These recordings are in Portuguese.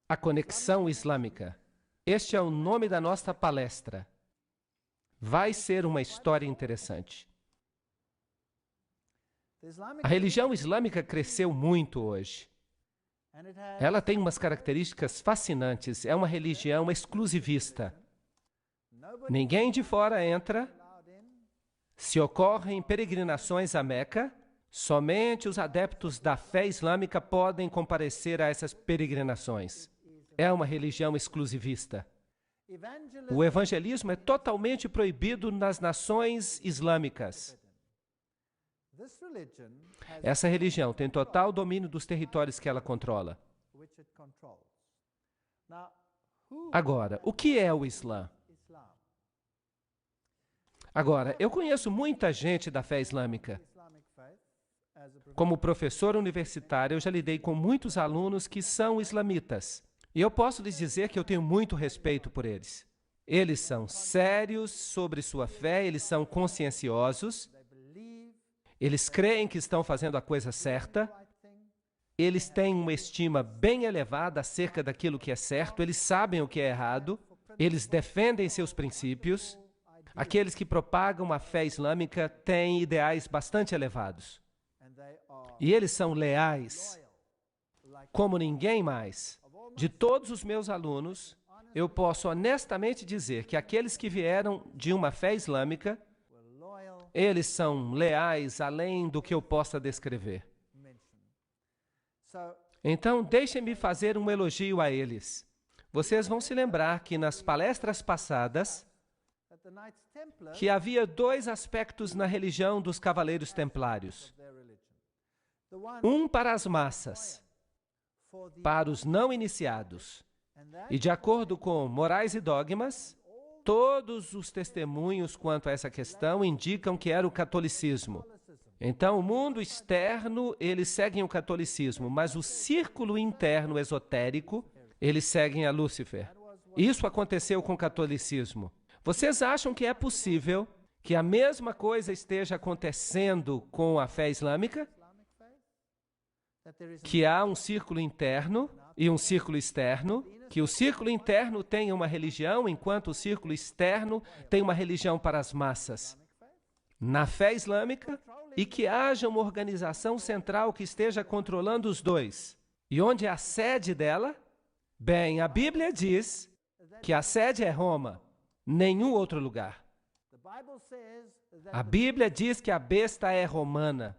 A Conexão Islâmica. Este é o nome da nossa palestra. Vai ser uma história interessante. A religião islâmica cresceu muito hoje. Ela tem umas características fascinantes. É uma religião exclusivista. Ninguém de fora entra. Se ocorrem peregrinações a Meca, somente os adeptos da fé islâmica podem comparecer a essas peregrinações. É uma religião exclusivista. O evangelismo é totalmente proibido nas nações islâmicas. Essa religião tem total domínio dos territórios que ela controla. Agora, o que é o Islã? Agora, eu conheço muita gente da fé islâmica. Como professor universitário, eu já lidei com muitos alunos que são islamitas. E eu posso lhes dizer que eu tenho muito respeito por eles. Eles são sérios sobre sua fé, eles são conscienciosos, eles creem que estão fazendo a coisa certa, eles têm uma estima bem elevada acerca daquilo que é certo, eles sabem o que é errado, eles defendem seus princípios. Aqueles que propagam a fé islâmica têm ideais bastante elevados. E eles são leais, como ninguém mais. De todos os meus alunos, eu posso honestamente dizer que aqueles que vieram de uma fé islâmica, eles são leais além do que eu possa descrever. Então, deixem-me fazer um elogio a eles. Vocês vão se lembrar que nas palestras passadas, que havia dois aspectos na religião dos Cavaleiros Templários. Um para as massas, para os não iniciados. E de acordo com Morais e Dogmas, todos os testemunhos quanto a essa questão indicam que era o catolicismo. Então, o mundo externo, eles seguem o catolicismo, mas o círculo interno esotérico, eles seguem a Lúcifer. Isso aconteceu com o catolicismo. Vocês acham que é possível que a mesma coisa esteja acontecendo com a fé islâmica? Que há um círculo interno e um círculo externo, que o círculo interno tem uma religião, enquanto o círculo externo tem uma religião para as massas. Na fé islâmica, e que haja uma organização central que esteja controlando os dois. E onde é a sede dela? Bem, a Bíblia diz que a sede é Roma. Nenhum outro lugar. A Bíblia diz que a besta é romana.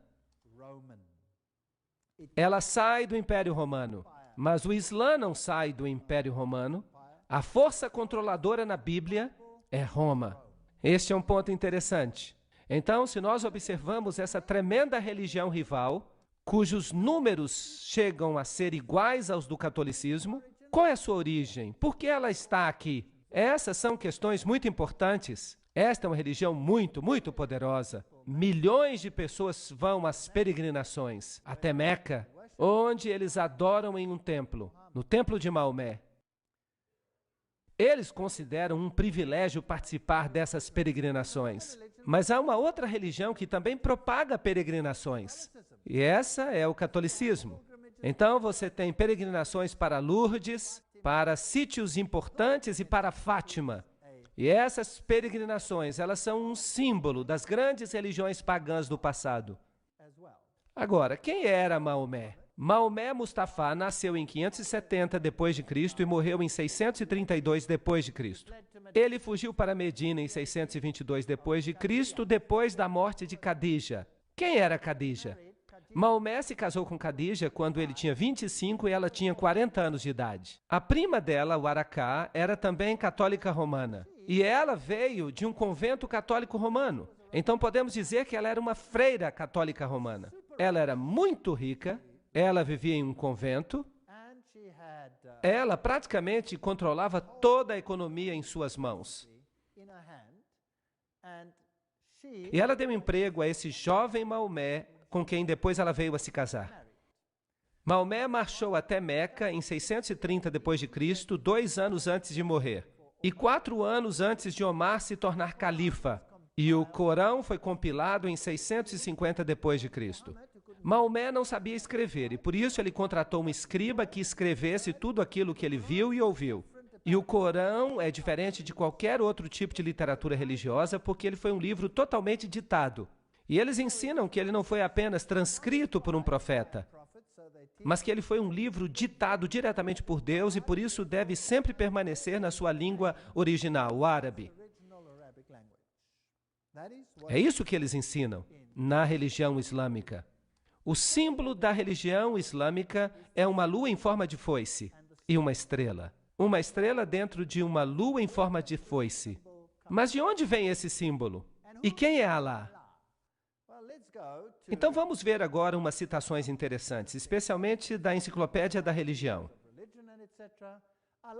Ela sai do Império Romano, mas o Islã não sai do Império Romano. A força controladora na Bíblia é Roma. Este é um ponto interessante. Então, se nós observamos essa tremenda religião rival, cujos números chegam a ser iguais aos do catolicismo, qual é a sua origem? Por que ela está aqui? Essas são questões muito importantes. Esta é uma religião muito, muito poderosa. Milhões de pessoas vão às peregrinações, até Meca, onde eles adoram em um templo, no templo de Maomé. Eles consideram um privilégio participar dessas peregrinações. Mas há uma outra religião que também propaga peregrinações, e essa é o catolicismo. Então você tem peregrinações para Lourdes, para sítios importantes e para Fátima. E essas peregrinações, elas são um símbolo das grandes religiões pagãs do passado. Agora, quem era Maomé? Maomé Mustafa nasceu em 570 d.C. e morreu em 632 d.C. Ele fugiu para Medina em 622 d.C., depois da morte de Khadija. Quem era Khadija? Maomé se casou com Khadija quando ele tinha 25 e ela tinha 40 anos de idade. A prima dela, Waraqá, era também católica romana. E ela veio de um convento católico romano. Então podemos dizer que ela era uma freira católica romana. Ela era muito rica, ela vivia em um convento, ela praticamente controlava toda a economia em suas mãos. E ela deu emprego a esse jovem Maomé, com quem depois ela veio a se casar. Maomé marchou até Meca em 630 d.C., 2 anos antes de morrer, e 4 anos antes de Omar se tornar califa, e o Corão foi compilado em 650 d.C. Maomé não sabia escrever e por isso ele contratou um escriba que escrevesse tudo aquilo que ele viu e ouviu. E o Corão é diferente de qualquer outro tipo de literatura religiosa porque ele foi um livro totalmente ditado. E eles ensinam que ele não foi apenas transcrito por um profeta, mas que ele foi um livro ditado diretamente por Deus e por isso deve sempre permanecer na sua língua original, o árabe. É isso que eles ensinam na religião islâmica. O símbolo da religião islâmica é uma lua em forma de foice e uma estrela. Uma estrela dentro de uma lua em forma de foice. Mas de onde vem esse símbolo? E quem é Alá? Então vamos ver agora umas citações interessantes, especialmente da Enciclopédia da Religião.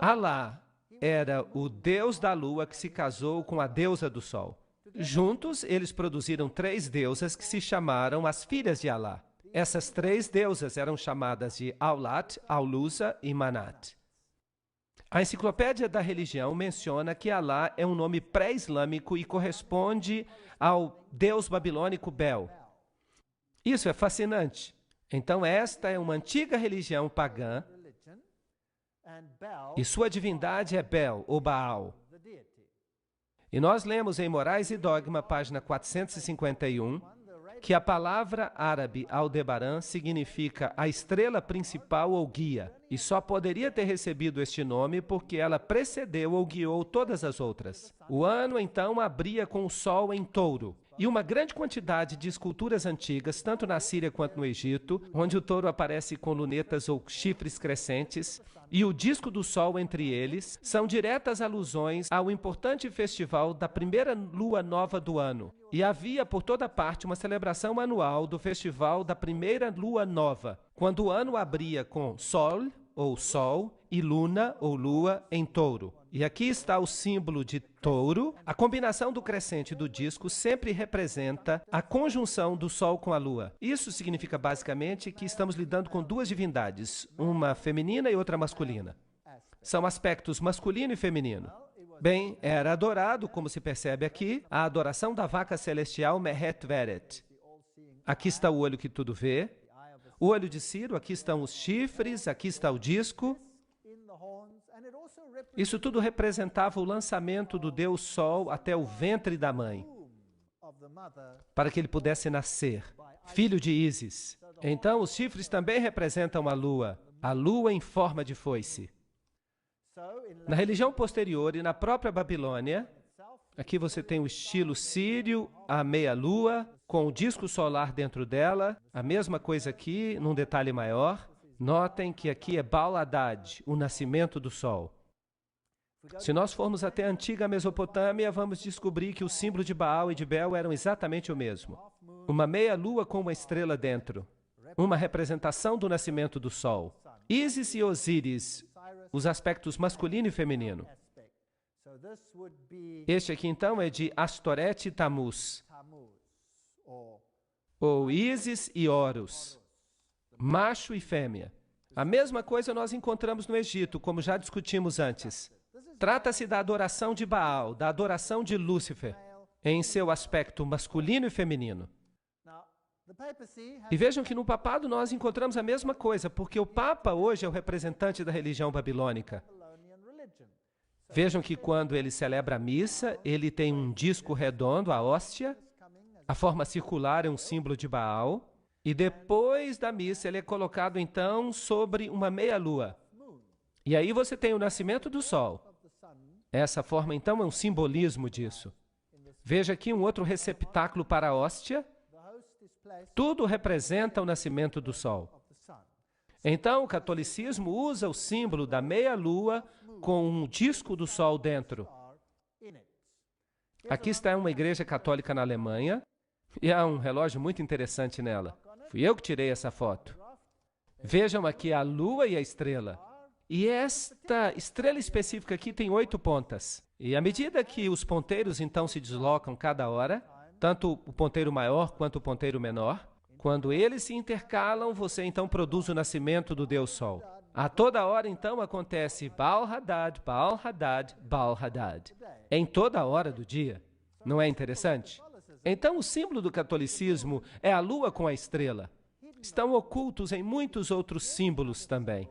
Alá era o deus da lua que se casou com a deusa do sol. Juntos, eles produziram 3 deusas que se chamaram as filhas de Alá. Essas 3 deusas eram chamadas de Aulat, Aulusa e Manat. A Enciclopédia da Religião menciona que Alá é um nome pré-islâmico e corresponde ao deus babilônico Bel. Isso é fascinante. Então, esta é uma antiga religião pagã e sua divindade é Bel, ou Baal. E nós lemos em Morais e Dogma, página 451, que a palavra árabe Aldebaran significa a estrela principal ou guia, e só poderia ter recebido este nome porque ela precedeu ou guiou todas as outras. O ano, então, abria com o sol em touro, e uma grande quantidade de esculturas antigas, tanto na Síria quanto no Egito, onde o touro aparece com lunetas ou chifres crescentes, e o disco do sol entre eles, são diretas alusões ao importante festival da primeira lua nova do ano. E havia por toda parte uma celebração anual do festival da primeira lua nova, quando o ano abria com sol, ou sol, e luna, ou lua, em touro. E aqui está o símbolo de touro. A combinação do crescente e do disco sempre representa a conjunção do sol com a lua. Isso significa basicamente que estamos lidando com 2 divindades, uma feminina e outra masculina. São aspectos masculino e feminino. Bem, era adorado, como se percebe aqui, a adoração da vaca celestial Mehet Veret. Aqui está o olho que tudo vê. O olho de Ciro, aqui estão os chifres, aqui está o disco. Isso tudo representava o lançamento do Deus Sol até o ventre da mãe, para que ele pudesse nascer, filho de Ísis. Então, os chifres também representam a lua em forma de foice. Na religião posterior e na própria Babilônia, aqui você tem o estilo sírio, a meia-lua, com o disco solar dentro dela, a mesma coisa aqui, num detalhe maior. Notem que aqui é Baal Haddad, o nascimento do sol. Se nós formos até a antiga Mesopotâmia, vamos descobrir que o símbolo de Baal e de Bel eram exatamente o mesmo. Uma meia-lua com uma estrela dentro, uma representação do nascimento do sol. Ísis e Osíris, os aspectos masculino e feminino. Este aqui, então, é de Astoret e Tamuz, ou Ísis e Horus, macho e fêmea. A mesma coisa nós encontramos no Egito, como já discutimos antes. Trata-se da adoração de Baal, da adoração de Lúcifer, em seu aspecto masculino e feminino. E vejam que no papado nós encontramos a mesma coisa, porque o Papa hoje é o representante da religião babilônica. Vejam que quando ele celebra a missa, ele tem um disco redondo, a hóstia, a forma circular é um símbolo de Baal, e depois da missa ele é colocado então sobre uma meia-lua. E aí você tem o nascimento do sol. Essa forma então é um simbolismo disso. Veja aqui um outro receptáculo para a hóstia. Tudo representa o nascimento do sol. Então o catolicismo usa o símbolo da meia-lua com um disco do sol dentro. Aqui está uma igreja católica na Alemanha e há um relógio muito interessante nela. Fui eu que tirei essa foto. Vejam aqui a lua e a estrela. E esta estrela específica aqui tem 8 pontas. E à medida que os ponteiros então se deslocam cada hora, tanto o ponteiro maior quanto o ponteiro menor, quando eles se intercalam, você então produz o nascimento do Deus Sol. A toda hora então acontece Baal Haddad, Baal Haddad, Baal Haddad. Em toda hora do dia. Não é interessante? Então o símbolo do catolicismo é a lua com a estrela. estão ocultos em muitos outros símbolos também.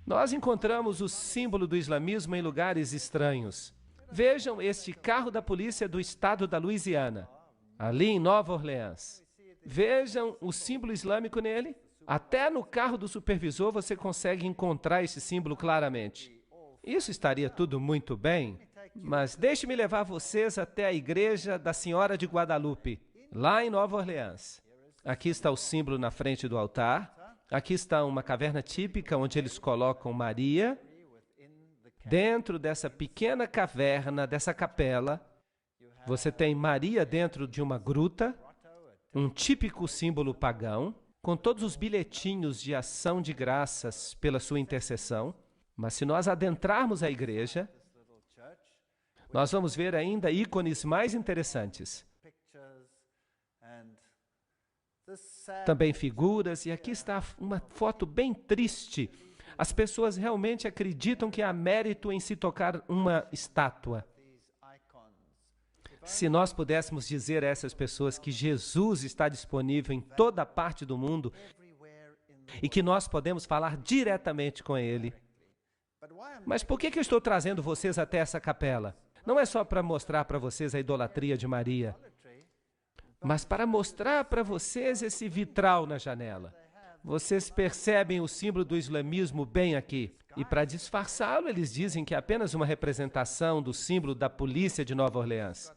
Nós encontramos o símbolo do islamismo em lugares estranhos. Vejam este carro da polícia do estado da Louisiana, ali em Nova Orleans. Vejam o símbolo islâmico nele. Até no carro do supervisor você consegue encontrar esse símbolo claramente. Isso estaria tudo muito bem, mas deixe-me levar vocês até a igreja da Senhora de Guadalupe, lá em Nova Orleans. Aqui está o símbolo na frente do altar. Aqui está uma caverna típica onde eles colocam Maria. Dentro dessa pequena caverna, dessa capela, você tem Maria dentro de uma gruta, um típico símbolo pagão, com todos os bilhetinhos de ação de graças pela sua intercessão. Mas se nós adentrarmos a igreja, nós vamos ver ainda ícones mais interessantes. Também figuras, e aqui está uma foto bem triste. As pessoas realmente acreditam que há mérito em se tocar uma estátua. Se nós pudéssemos dizer a essas pessoas que Jesus está disponível em toda parte do mundo e que nós podemos falar diretamente com Ele. Mas por que eu estou trazendo vocês até essa capela? Não é só para mostrar para vocês a idolatria de Maria, mas para mostrar para vocês esse vitral na janela. Vocês percebem o símbolo do islamismo bem aqui. E para disfarçá-lo, eles dizem que é apenas uma representação do símbolo da polícia de Nova Orleans.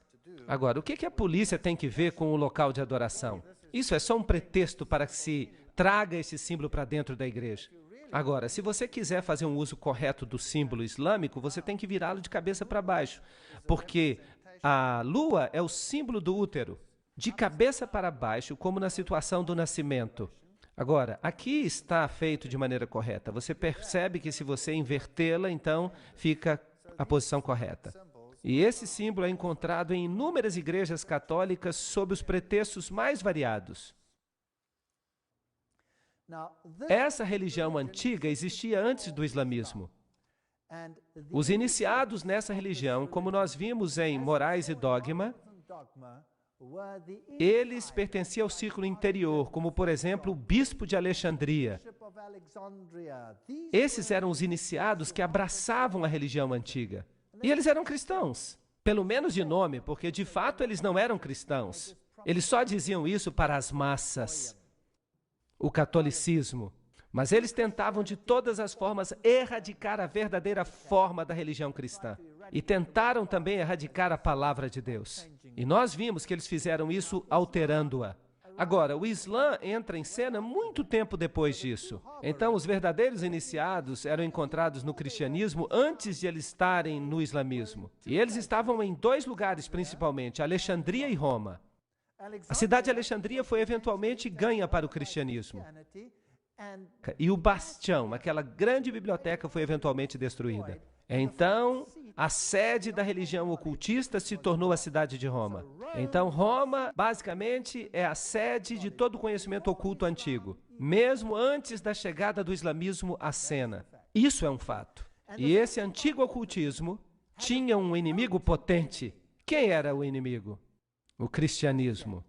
Agora, o que a polícia tem que ver com o local de adoração? Isso é só um pretexto para que se traga esse símbolo para dentro da igreja. Agora, se você quiser fazer um uso correto do símbolo islâmico, você tem que virá-lo de cabeça para baixo, porque a lua é o símbolo do útero, de cabeça para baixo, como na situação do nascimento. Agora, aqui está feito de maneira correta. Você percebe que se você invertê-la, então fica a posição correta. E esse símbolo é encontrado em inúmeras igrejas católicas sob os pretextos mais variados. Essa religião antiga existia antes do islamismo. Os iniciados nessa religião, como nós vimos em Morais e Dogma, eles pertenciam ao círculo interior, como, por exemplo, o bispo de Alexandria. Esses eram os iniciados que abraçavam a religião antiga. E eles eram cristãos, pelo menos de nome, porque de fato eles não eram cristãos. Eles só diziam isso para as massas, o catolicismo. Mas eles tentavam de todas as formas erradicar a verdadeira forma da religião cristã. E tentaram também erradicar a palavra de Deus. E nós vimos que eles fizeram isso alterando-a. Agora, o Islã entra em cena muito tempo depois disso. Então, os verdadeiros iniciados eram encontrados no cristianismo antes de eles estarem no islamismo. E eles estavam em dois lugares, principalmente, Alexandria e Roma. A cidade de Alexandria foi eventualmente ganha para o cristianismo. E o bastião, aquela grande biblioteca, foi eventualmente destruída. Então, a sede da religião ocultista se tornou a cidade de Roma. Então, Roma, basicamente, é a sede de todo o conhecimento oculto antigo, mesmo antes da chegada do islamismo à cena. Isso é um fato. E esse antigo ocultismo tinha um inimigo potente. Quem era o inimigo? O cristianismo.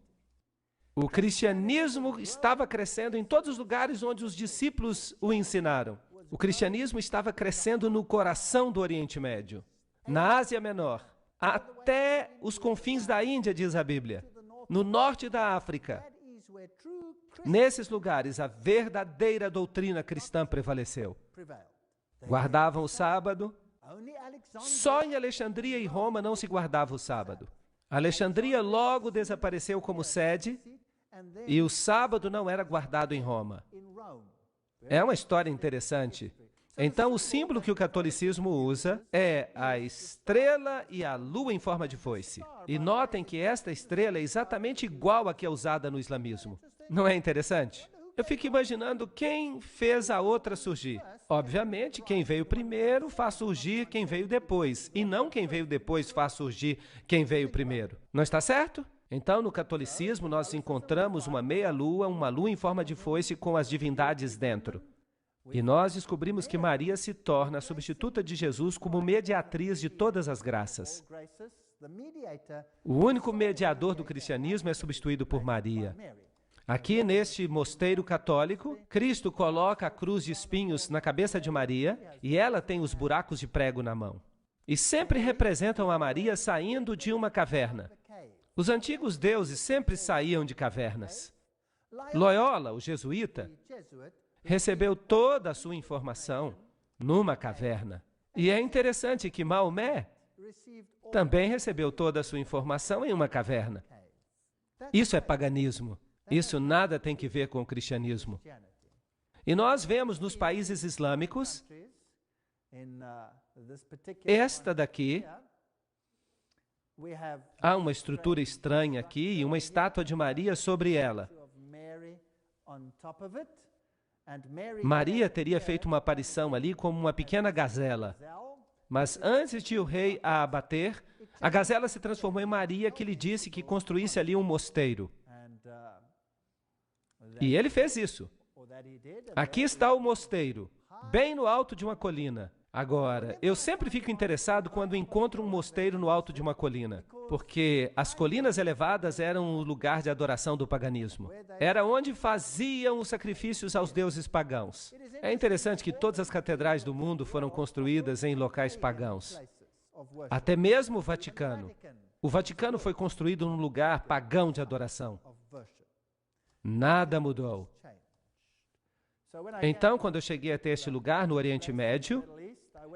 O cristianismo estava crescendo em todos os lugares onde os discípulos o ensinaram. O cristianismo estava crescendo no coração do Oriente Médio, na Ásia Menor, até os confins da Índia, diz a Bíblia, no norte da África. Nesses lugares, a verdadeira doutrina cristã prevaleceu. Guardavam o sábado. Só em Alexandria e Roma não se guardava o sábado. Alexandria logo desapareceu como sede e o sábado não era guardado em Roma. É uma história interessante. Então, o símbolo que o catolicismo usa é a estrela e a lua em forma de foice. E notem que esta estrela é exatamente igual à que é usada no islamismo. Não é interessante? Eu fico imaginando quem fez a outra surgir. Obviamente, quem veio primeiro faz surgir quem veio depois, e não quem veio depois faz surgir quem veio primeiro. Não está certo? Então, no catolicismo, nós encontramos uma meia-lua, uma lua em forma de foice com as divindades dentro. E nós descobrimos que Maria se torna a substituta de Jesus como mediatriz de todas as graças. O único mediador do cristianismo é substituído por Maria. Aqui neste mosteiro católico, Cristo coloca a cruz de espinhos na cabeça de Maria e ela tem os buracos de prego na mão. E sempre representam a Maria saindo de uma caverna. Os antigos deuses sempre saíam de cavernas. Loyola, o jesuíta, recebeu toda a sua informação numa caverna. E é interessante que Maomé também recebeu toda a sua informação em uma caverna. Isso é paganismo. Isso nada tem que ver com o cristianismo. E nós vemos nos países islâmicos, esta daqui, há uma estrutura estranha aqui e uma estátua de Maria sobre ela. Maria teria feito uma aparição ali como uma pequena gazela. Mas antes de o rei a abater, a gazela se transformou em Maria, que lhe disse que construísse ali um mosteiro. E ele fez isso. Aqui está o mosteiro, bem no alto de uma colina. Agora, eu sempre fico interessado quando encontro um mosteiro no alto de uma colina, porque as colinas elevadas eram o lugar de adoração do paganismo. Era onde faziam os sacrifícios aos deuses pagãos. É interessante que todas as catedrais do mundo foram construídas em locais pagãos. Até mesmo o Vaticano. O Vaticano foi construído num lugar pagão de adoração. Nada mudou. Então, quando eu cheguei até este lugar, no Oriente Médio,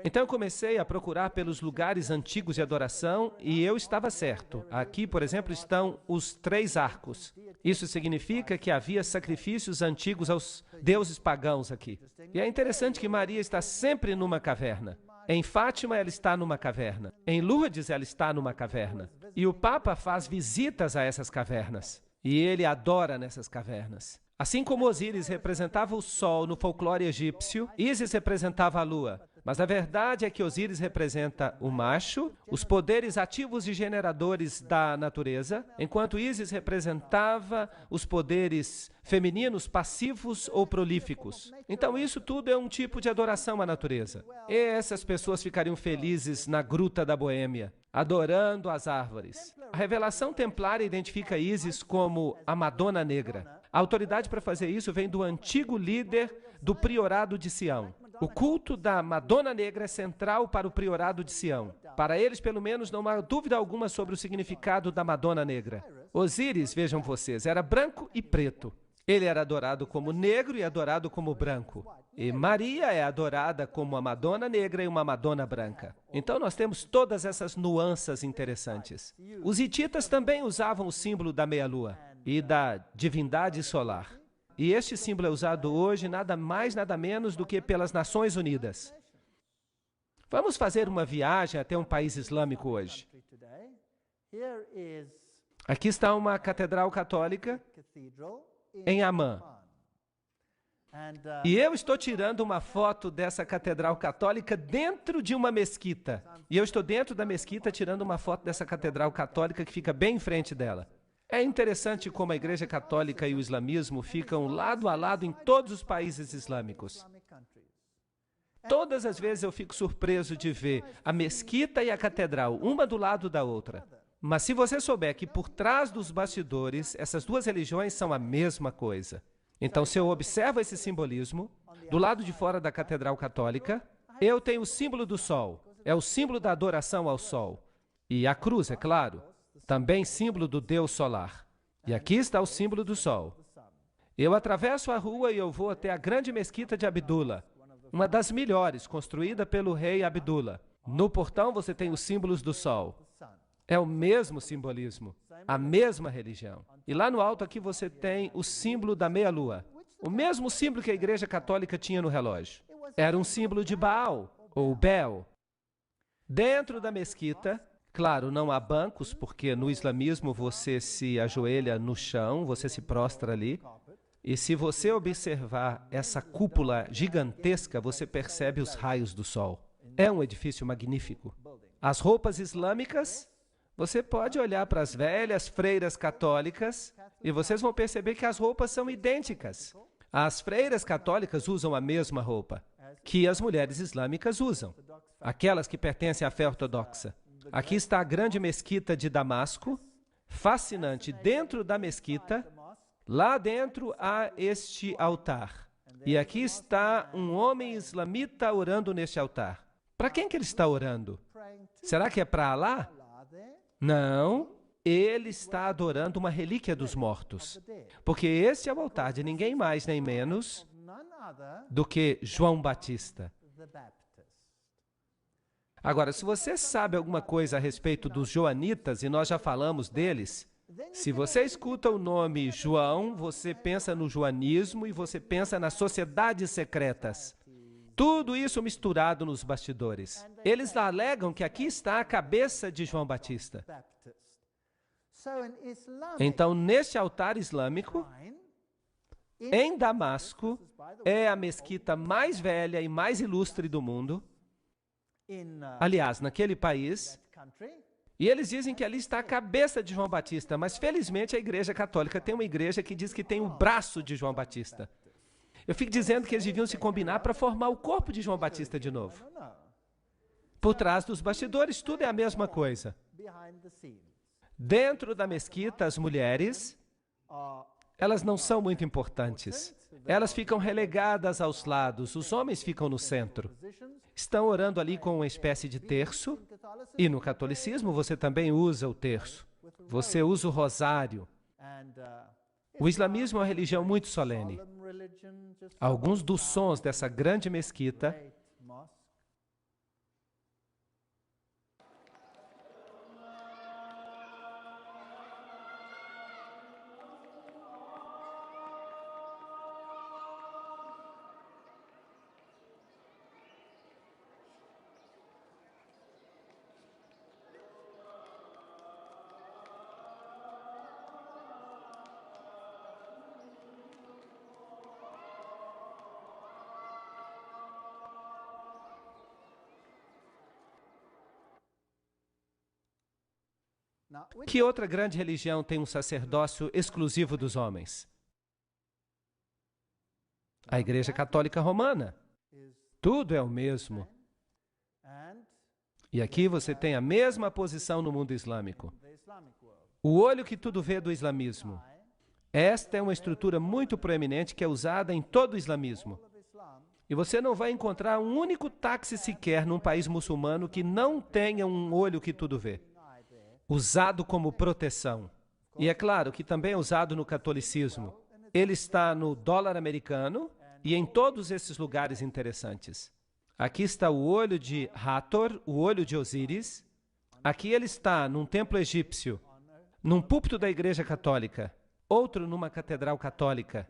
então eu comecei a procurar pelos lugares antigos de adoração e eu estava certo. Aqui, por exemplo, estão os 3 arcos. Isso significa que havia sacrifícios antigos aos deuses pagãos aqui. E é interessante que Maria está sempre numa caverna. Em Fátima, ela está numa caverna. Em Lourdes, ela está numa caverna. E o Papa faz visitas a essas cavernas. E ele adora nessas cavernas. Assim como Osíris representava o sol no folclore egípcio, Ísis representava a lua. Mas a verdade é que Osíris representa o macho, os poderes ativos e generadores da natureza, enquanto Ísis representava os poderes femininos passivos ou prolíficos. Então isso tudo é um tipo de adoração à natureza. E essas pessoas ficariam felizes na Gruta da Boêmia, adorando as árvores. A revelação templária identifica Ísis como a Madonna Negra. A autoridade para fazer isso vem do antigo líder do priorado de Sião. O culto da Madonna Negra é central para o priorado de Sião. Para eles, pelo menos, não há dúvida alguma sobre o significado da Madonna Negra. Osíris, vejam vocês, era branco e preto. Ele era adorado como negro e adorado como branco. E Maria é adorada como uma Madonna Negra e uma Madonna Branca. Então nós temos todas essas nuances interessantes. Os hititas também usavam o símbolo da meia-lua e da divindade solar. E este símbolo é usado hoje nada mais, nada menos do que pelas Nações Unidas. Vamos fazer uma viagem até um país islâmico hoje. Aqui está uma catedral católica em Amman. E eu estou tirando uma foto dessa catedral católica dentro de uma mesquita. E eu estou dentro da mesquita tirando uma foto dessa catedral católica que fica bem em frente dela. É interessante como a Igreja Católica e o islamismo ficam lado a lado em todos os países islâmicos. Todas as vezes eu fico surpreso de ver a mesquita e a catedral, uma do lado da outra. Mas se você souber que por trás dos bastidores, essas duas religiões são a mesma coisa. Então, se eu observo esse simbolismo, do lado de fora da Catedral Católica, eu tenho o símbolo do sol. É o símbolo da adoração ao sol. E a cruz, é claro, também símbolo do Deus solar. E aqui está o símbolo do sol. Eu atravesso a rua e eu vou até a grande mesquita de Abdullah, uma das melhores, construída pelo rei Abdullah. No portão você tem os símbolos do sol. É o mesmo simbolismo, a mesma religião. E lá no alto aqui você tem o símbolo da meia-lua. O mesmo símbolo que a Igreja Católica tinha no relógio. Era um símbolo de Baal, ou Bel. Dentro da mesquita, claro, não há bancos, porque no islamismo você se ajoelha no chão, você se prostra ali. E se você observar essa cúpula gigantesca, você percebe os raios do sol. É um edifício magnífico. As roupas islâmicas, você pode olhar para as velhas freiras católicas e vocês vão perceber que as roupas são idênticas. As freiras católicas usam a mesma roupa que as mulheres islâmicas usam, aquelas que pertencem à fé ortodoxa. Aqui está a grande mesquita de Damasco, fascinante. Dentro da mesquita Lá dentro há este altar. E aqui está um homem islamita orando neste altar. Para quem que ele está orando? Será que é para Alá? Não. Ele está adorando uma relíquia dos mortos. Porque esse é o altar de ninguém mais nem menos do que João Batista. Agora, se você sabe alguma coisa a respeito dos joanitas, e nós já falamos deles, se você escuta o nome João, você pensa no joanismo e você pensa nas sociedades secretas. Tudo isso misturado nos bastidores. Eles alegam que aqui está a cabeça de João Batista. Então, neste altar islâmico, em Damasco, é a mesquita mais velha e mais ilustre do mundo. Aliás, naquele país, e eles dizem que ali está a cabeça de João Batista, mas felizmente a Igreja Católica tem uma igreja que diz que tem o braço de João Batista. Eu fico dizendo que eles deviam se combinar para formar o corpo de João Batista de novo. Por trás dos bastidores, tudo é a mesma coisa. Dentro da mesquita, as mulheres, elas não são muito importantes. Elas ficam relegadas aos lados, os homens ficam no centro. Estão orando ali com uma espécie de terço, e no catolicismo você também usa o terço. Você usa o rosário. O islamismo é uma religião muito solene. Alguns dos sons dessa grande mesquita Que outra grande religião tem um sacerdócio exclusivo dos homens? A Igreja Católica Romana. Tudo é o mesmo. E aqui você tem a mesma posição no mundo islâmico. O olho que tudo vê do islamismo. Esta é uma estrutura muito proeminente que é usada em todo o islamismo. E você não vai encontrar um único táxi sequer num país muçulmano que não tenha um olho que tudo vê. Usado como proteção. E é claro que também é usado no catolicismo. Ele está no dólar americano e em todos esses lugares interessantes. Aqui está o olho de Hathor, o olho de Osíris. Aqui ele está num templo egípcio, num púlpito da Igreja Católica, outro numa catedral católica.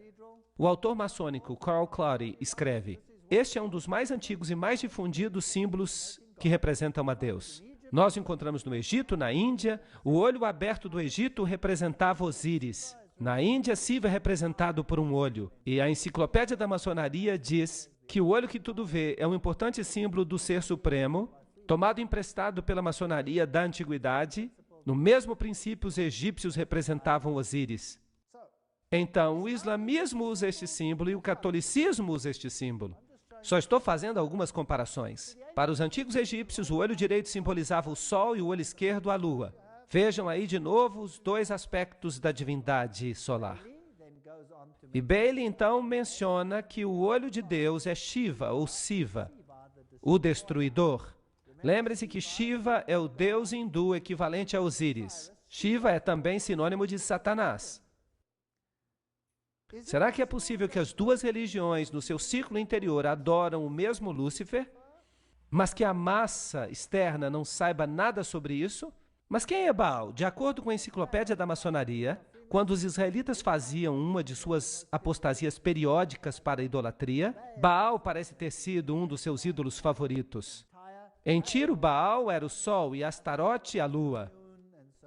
O autor maçônico Carl Clary escreve: este é um dos mais antigos e mais difundidos símbolos que representam a Deus. Nós o encontramos no Egito, na Índia. O olho aberto do Egito representava Osíris. Na Índia, Siva é representado por um olho. E a enciclopédia da maçonaria diz que o olho que tudo vê é um importante símbolo do Ser Supremo, tomado emprestado pela maçonaria da antiguidade. No mesmo princípio, os egípcios representavam Osíris. Então, o islamismo usa este símbolo e o catolicismo usa este símbolo. Só estou fazendo algumas comparações. Para os antigos egípcios, o olho direito simbolizava o sol e o olho esquerdo a lua. Vejam aí de novo os dois aspectos da divindade solar. E Bailey, então, menciona que o olho de Deus é Shiva, ou Siva, o destruidor. Lembre-se que Shiva é o deus hindu equivalente a Osíris. Shiva é também sinônimo de Satanás. Será que é possível que as duas religiões, no seu círculo interior, adoram o mesmo Lúcifer, mas que a massa externa não saiba nada sobre isso? Mas quem é Baal? De acordo com a enciclopédia da maçonaria, quando os israelitas faziam uma de suas apostasias periódicas para a idolatria, Baal parece ter sido um dos seus ídolos favoritos. Em Tiro, Baal era o sol e Astarote a lua.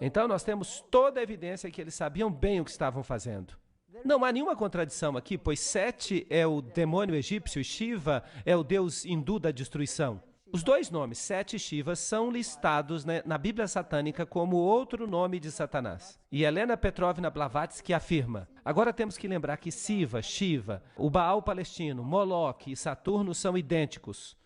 Então nós temos toda a evidência que eles sabiam bem o que estavam fazendo. Não há nenhuma contradição aqui, pois Sete é o demônio egípcio e Shiva é o deus hindu da destruição. Os dois nomes, Sete e Shiva, são listados na Bíblia satânica como outro nome de Satanás. E Helena Petrovna Blavatsky afirma: agora temos que lembrar que Siva, Shiva, o Baal palestino, Moloque e Saturno são idênticos.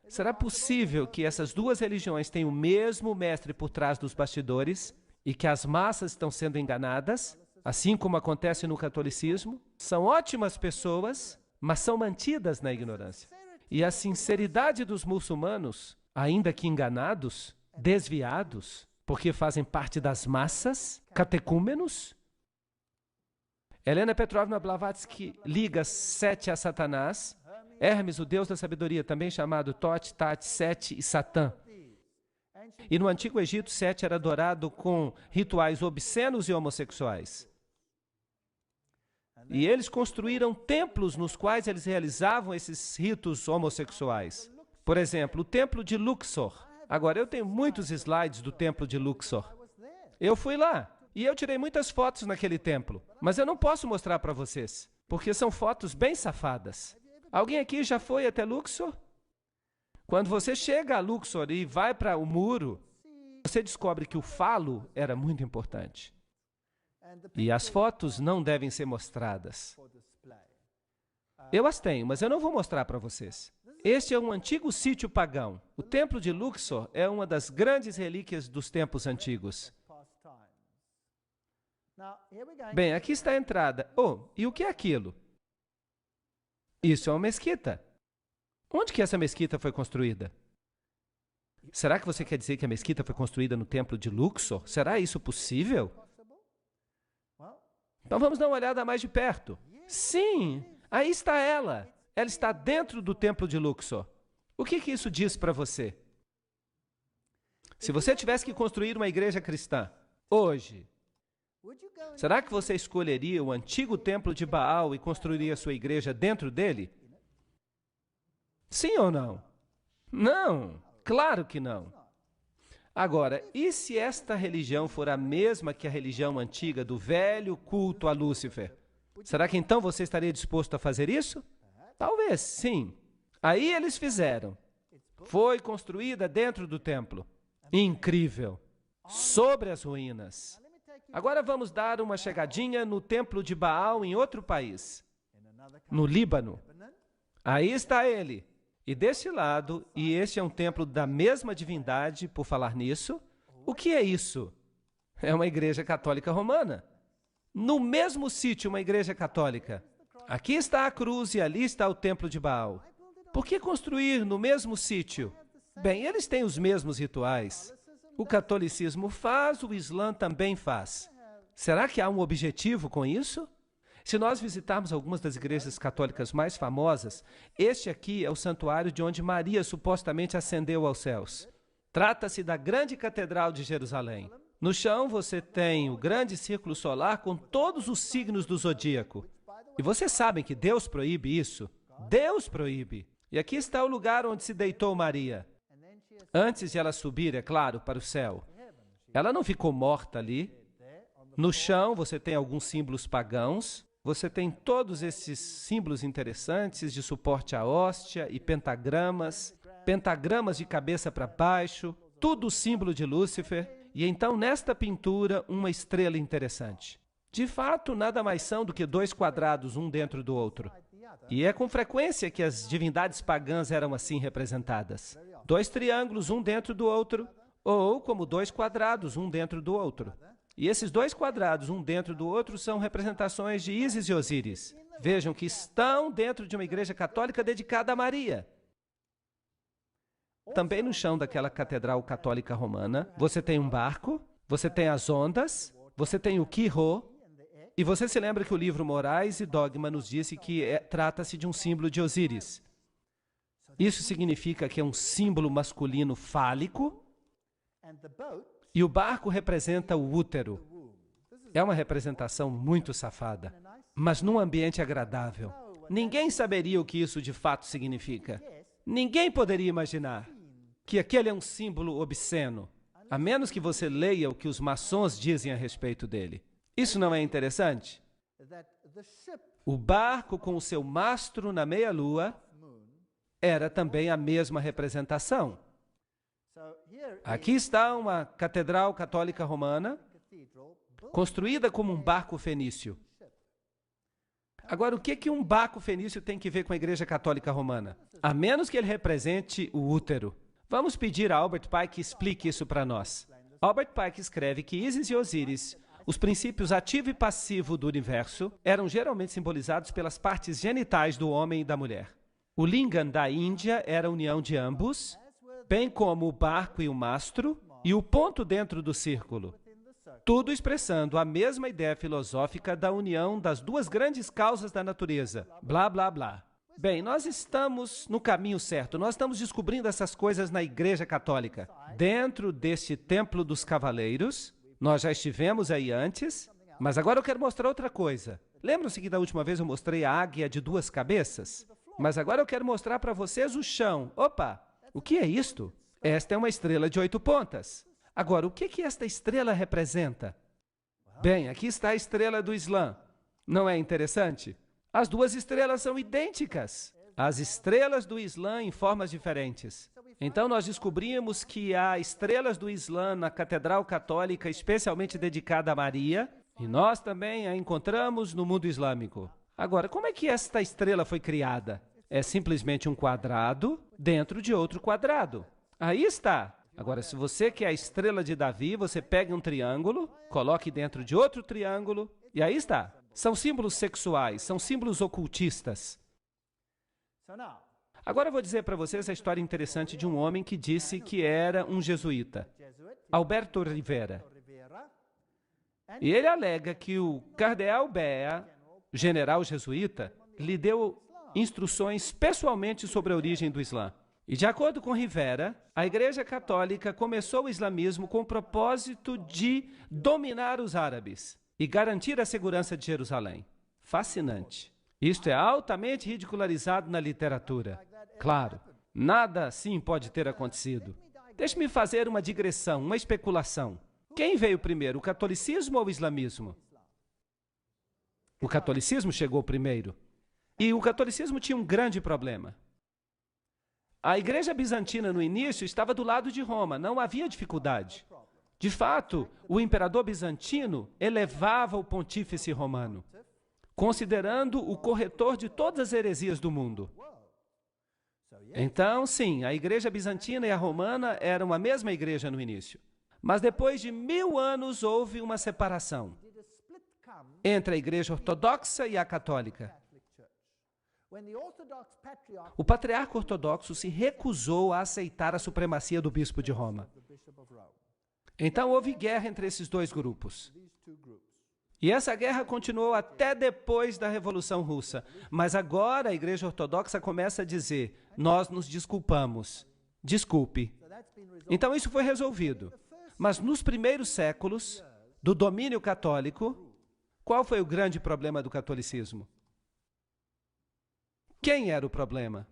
Será possível que essas duas religiões tenham o mesmo mestre por trás dos bastidores e que as massas estão sendo enganadas? assim como acontece no catolicismo, são ótimas pessoas, mas são mantidas na ignorância. E a sinceridade dos muçulmanos, ainda que enganados, desviados, porque fazem parte das massas, catecúmenos. Helena Petrovna Blavatsky liga Sete a Satanás, Hermes, o deus da sabedoria, também chamado Tote, Tate, Sete e Satã. E no Antigo Egito, Sete era adorado com rituais obscenos e homossexuais. E eles construíram templos nos quais eles realizavam esses ritos homossexuais. Por exemplo, o templo de Luxor. Agora, eu tenho muitos slides do templo de Luxor. Eu fui lá e eu tirei muitas fotos naquele templo, mas eu não posso mostrar para vocês, porque são fotos bem safadas. Alguém aqui já foi até Luxor? Quando você chega a Luxor e vai para o muro, você descobre que o falo era muito importante. E as fotos não devem ser mostradas. Eu as tenho, mas eu não vou mostrar para vocês. Este é um antigo sítio pagão. O templo de Luxor é uma das grandes relíquias dos tempos antigos. Bem, aqui está a entrada. Oh, e o que é aquilo? Isso é uma mesquita. Onde que essa mesquita foi construída? Será que você quer dizer que a mesquita foi construída no templo de Luxor? Será isso possível? Então vamos dar uma olhada mais de perto. Sim, aí está ela. Ela está dentro do templo de Luxor. O que isso diz para você? Se você tivesse que construir uma igreja cristã hoje, será que você escolheria o antigo templo de Baal e construiria sua igreja dentro dele? Sim ou não? Não, claro que não. Agora, e se esta religião for a mesma que a religião antiga do velho culto a Lúcifer? Será que então você estaria disposto a fazer isso? Talvez, sim. Aí eles fizeram. Foi construída dentro do templo. Incrível. Sobre as ruínas. Agora vamos dar uma chegadinha no templo de Baal em outro país. No Líbano. Aí está ele. E deste lado, e este é um templo da mesma divindade, por falar nisso, o que é isso? É uma igreja católica romana. No mesmo sítio, uma igreja católica. Aqui está a cruz e ali está o templo de Baal. Por que construir no mesmo sítio? Bem, eles têm os mesmos rituais. O catolicismo faz, o Islã também faz. Será que há um objetivo com isso? Se nós visitarmos algumas das igrejas católicas mais famosas, este aqui é o santuário de onde Maria supostamente ascendeu aos céus. Trata-se da grande catedral de Jerusalém. No chão você tem o grande círculo solar com todos os signos do zodíaco. E vocês sabem que Deus proíbe isso? Deus proíbe. E aqui está o lugar onde se deitou Maria. Antes de ela subir, é claro, para o céu. Ela não ficou morta ali. No chão você tem alguns símbolos pagãos. Você tem todos esses símbolos interessantes de suporte à hóstia e pentagramas de cabeça para baixo, tudo símbolo de Lúcifer. E então, nesta pintura, uma estrela interessante. De fato, nada mais são do que dois quadrados, um dentro do outro. E é com frequência que as divindades pagãs eram assim representadas. Dois triângulos, um dentro do outro, ou como dois quadrados, um dentro do outro. E esses dois quadrados, um dentro do outro, são representações de Ísis e Osíris. Vejam que estão dentro de uma igreja católica dedicada a Maria. Também no chão daquela catedral católica romana, você tem um barco, você tem as ondas, você tem o Quirô, e você se lembra que o livro Morais e Dogma nos disse que trata-se de um símbolo de Osíris. Isso significa que é um símbolo masculino fálico, e o barco representa o útero. É uma representação muito safada, mas num ambiente agradável. Ninguém saberia o que isso de fato significa. Ninguém poderia imaginar que aquele é um símbolo obsceno, a menos que você leia o que os maçons dizem a respeito dele. Isso não é interessante? O barco com o seu mastro na meia-lua era também a mesma representação. Aqui está uma catedral católica romana, construída como um barco fenício. Agora, o que um barco fenício tem que ver com a Igreja Católica Romana? A menos que ele represente o útero. Vamos pedir a Albert Pike que explique isso para nós. Albert Pike escreve que Ísis e Osíris, Os princípios ativo e passivo do universo eram geralmente simbolizados pelas partes genitais do homem e da mulher. O lingam da Índia era a união de ambos, bem como o barco e o mastro, e o ponto dentro do círculo. Tudo expressando a mesma ideia filosófica da união das duas grandes causas da natureza. Blá, blá, blá. Bem, nós estamos no caminho certo. Nós estamos descobrindo essas coisas na Igreja Católica. Dentro deste Templo dos Cavaleiros, nós já estivemos aí antes, mas agora eu quero mostrar outra coisa. Lembram-se que da última vez eu mostrei a águia de 2 cabeças? Mas agora eu quero mostrar para vocês o chão. Opa, o que é isto? Esta é uma estrela de 8 pontas. Agora, o que esta estrela representa? Bem, aqui está a estrela do Islã. Não é interessante? As duas estrelas são idênticas. As estrelas do Islã em formas diferentes. Então, nós descobrimos que há estrelas do Islã na Catedral Católica especialmente dedicada a Maria, e nós também a encontramos no mundo islâmico. Agora, como é que esta estrela foi criada? É simplesmente um quadrado dentro de outro quadrado. Aí está. Agora, se você quer a estrela de Davi, você pega um triângulo, coloque dentro de outro triângulo, e aí está. São símbolos sexuais, são símbolos ocultistas. Agora eu vou dizer para vocês a história interessante de um homem que disse que era um jesuíta, Alberto Rivera. E ele alega que o cardeal Bea, general jesuíta, lhe deu instruções pessoalmente sobre a origem do Islã. E de acordo com Rivera, a Igreja Católica começou o islamismo com o propósito de dominar os árabes e garantir a segurança de Jerusalém. Fascinante. Isto é altamente ridicularizado na literatura. Claro, nada assim pode ter acontecido. Deixe-me fazer uma digressão, uma especulação. Quem veio primeiro, o catolicismo ou o islamismo? O catolicismo chegou primeiro. E o catolicismo tinha um grande problema. A Igreja Bizantina, no início, estava do lado de Roma, não havia dificuldade. De fato, o imperador bizantino elevava o pontífice romano, considerando o corretor de todas as heresias do mundo. Então, sim, a Igreja Bizantina e a Romana eram a mesma igreja no início. Mas depois de 1000 anos houve uma separação entre a Igreja Ortodoxa e a Católica. O patriarca ortodoxo se recusou a aceitar a supremacia do bispo de Roma. Então houve guerra entre esses dois grupos. E essa guerra continuou até depois da Revolução Russa. Mas agora a Igreja Ortodoxa começa a dizer, nós nos desculpamos. Desculpe. Então isso foi resolvido. Mas nos primeiros séculos do domínio católico, qual foi o grande problema do catolicismo? Quem era o problema?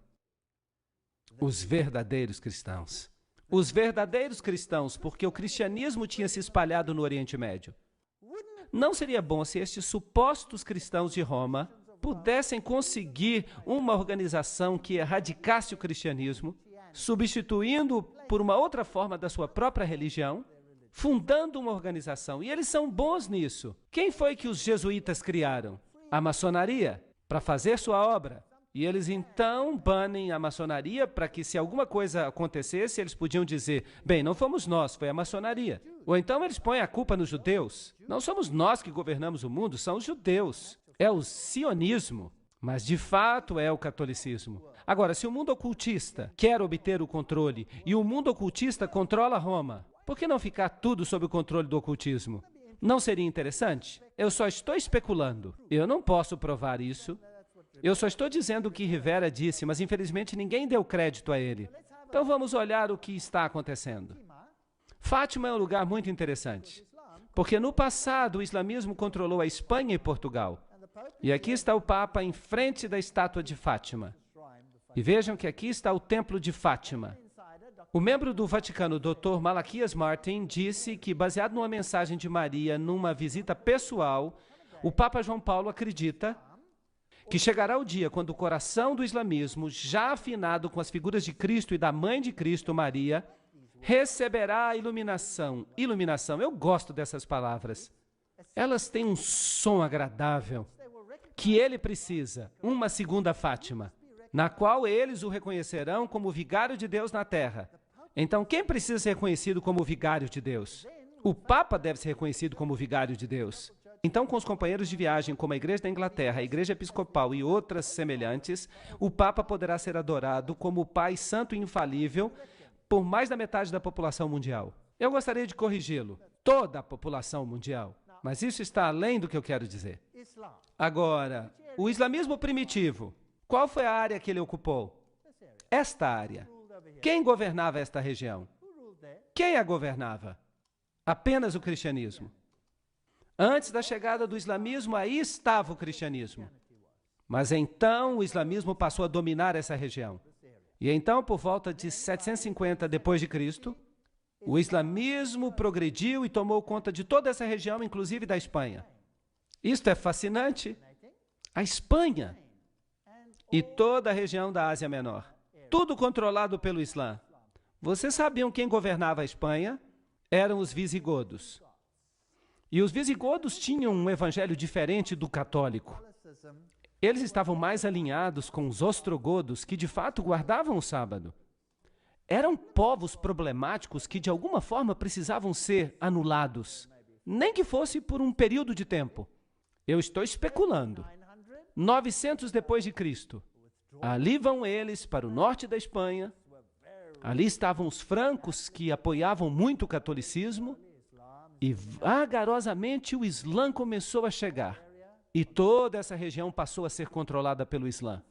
Os verdadeiros cristãos. Os verdadeiros cristãos, porque o cristianismo tinha se espalhado no Oriente Médio. Não seria bom se estes supostos cristãos de Roma pudessem conseguir uma organização que erradicasse o cristianismo, substituindo por uma outra forma da sua própria religião, fundando uma organização. E eles são bons nisso. Quem foi que os jesuítas criaram? A maçonaria, para fazer sua obra. E eles então banem a maçonaria para que, se alguma coisa acontecesse, eles podiam dizer, bem, não fomos nós, foi a maçonaria. Ou então eles põem a culpa nos judeus. Não somos nós que governamos o mundo, são os judeus. É o sionismo, mas de fato é o catolicismo. Agora, se o mundo ocultista quer obter o controle e o mundo ocultista controla Roma, por que não ficar tudo sob o controle do ocultismo? Não seria interessante? Eu só estou especulando. Eu não posso provar isso. Eu só estou dizendo o que Rivera disse, mas infelizmente ninguém deu crédito a ele. Então vamos olhar o que está acontecendo. Fátima é um lugar muito interessante, porque no passado o islamismo controlou a Espanha e Portugal. E aqui está o Papa em frente da estátua de Fátima. E vejam que aqui está o Templo de Fátima. O membro do Vaticano, Dr. Malaquias Martin, disse que, baseado numa mensagem de Maria numa visita pessoal, o Papa João Paulo acredita que chegará o dia quando o coração do islamismo, já afinado com as figuras de Cristo e da mãe de Cristo, Maria, receberá a iluminação. Iluminação, eu gosto dessas palavras. Elas têm um som agradável, que ele precisa, uma segunda Fátima, na qual eles o reconhecerão como o vigário de Deus na terra. Então, quem precisa ser reconhecido como o vigário de Deus? O Papa deve ser reconhecido como vigário de Deus. Então, com os companheiros de viagem, como a Igreja da Inglaterra, a Igreja Episcopal e outras semelhantes, o Papa poderá ser adorado como o Pai Santo e Infalível por mais da metade da população mundial. Eu gostaria de corrigi-lo. Toda a população mundial. Mas isso está além do que eu quero dizer. Agora, o islamismo primitivo, qual foi a área que ele ocupou? Esta área. Quem governava esta região? Quem a governava? Apenas o cristianismo. Antes da chegada do islamismo, aí estava o cristianismo. Mas então o islamismo passou a dominar essa região. E então, por volta de 750 depois de Cristo, o islamismo progrediu e tomou conta de toda essa região, inclusive da Espanha. Isto é fascinante. A Espanha e toda a região da Ásia Menor. Tudo controlado pelo Islã. Vocês sabiam quem governava a Espanha? Eram os visigodos. E os visigodos tinham um evangelho diferente do católico. Eles estavam mais alinhados com os ostrogodos, que de fato guardavam o sábado. Eram povos problemáticos que de alguma forma precisavam ser anulados, nem que fosse por um período de tempo. Eu estou especulando. 900 depois de Cristo. Ali vão eles para o norte da Espanha. Ali estavam os francos, que apoiavam muito o catolicismo. E vagarosamente o Islã começou a chegar. E toda essa região passou a ser controlada pelo Islã.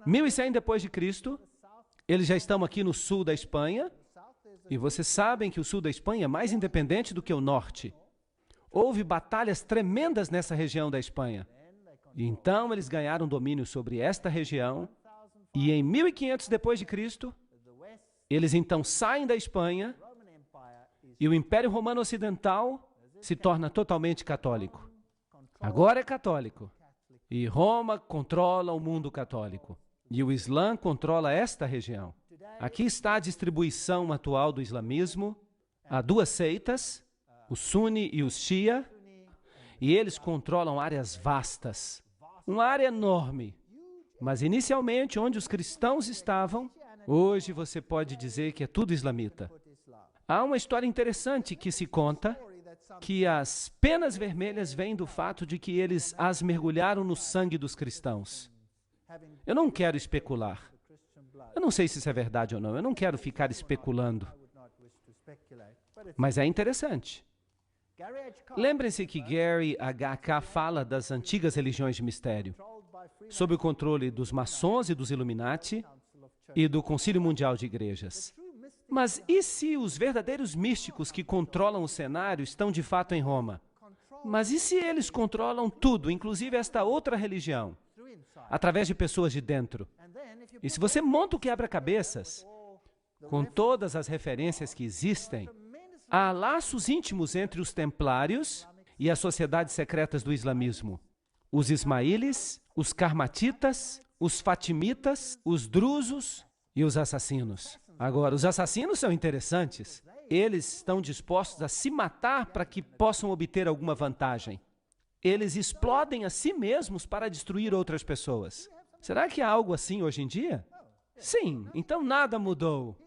1100 depois de Cristo, eles já estão aqui no sul da Espanha. E vocês sabem que o sul da Espanha é mais independente do que o norte. Houve batalhas tremendas nessa região da Espanha. E então eles ganharam domínio sobre esta região. E em 1500 depois de Cristo, eles então saem da Espanha e o Império Romano Ocidental se torna totalmente católico. Agora é católico. E Roma controla o mundo católico. E o Islã controla esta região. Aqui está a distribuição atual do islamismo. Há duas seitas, o Sunni e o Shia, e eles controlam áreas vastas. Uma área enorme. Mas inicialmente, onde os cristãos estavam, hoje você pode dizer que é tudo islamita. Há uma história interessante que se conta que as penas vermelhas vêm do fato de que eles as mergulharam no sangue dos cristãos. Eu não quero especular. Eu não sei se isso é verdade ou não. Eu não quero ficar especulando. Mas é interessante. Lembrem-se que Gary H.K. fala das antigas religiões de mistério, sob o controle dos maçons e dos Illuminati e do Concílio Mundial de Igrejas. Mas e se os verdadeiros místicos que controlam o cenário estão de fato em Roma? Mas e se eles controlam tudo, inclusive esta outra religião, através de pessoas de dentro? E se você monta o quebra-cabeças, com todas as referências que existem, há laços íntimos entre os templários e as sociedades secretas do islamismo. Os ismaílis, os karmatitas, os fatimitas, os drusos e os assassinos. Agora, os assassinos são interessantes. Eles estão dispostos a se matar para que possam obter alguma vantagem. Eles explodem a si mesmos para destruir outras pessoas. Será que há algo assim hoje em dia? Sim, então nada mudou.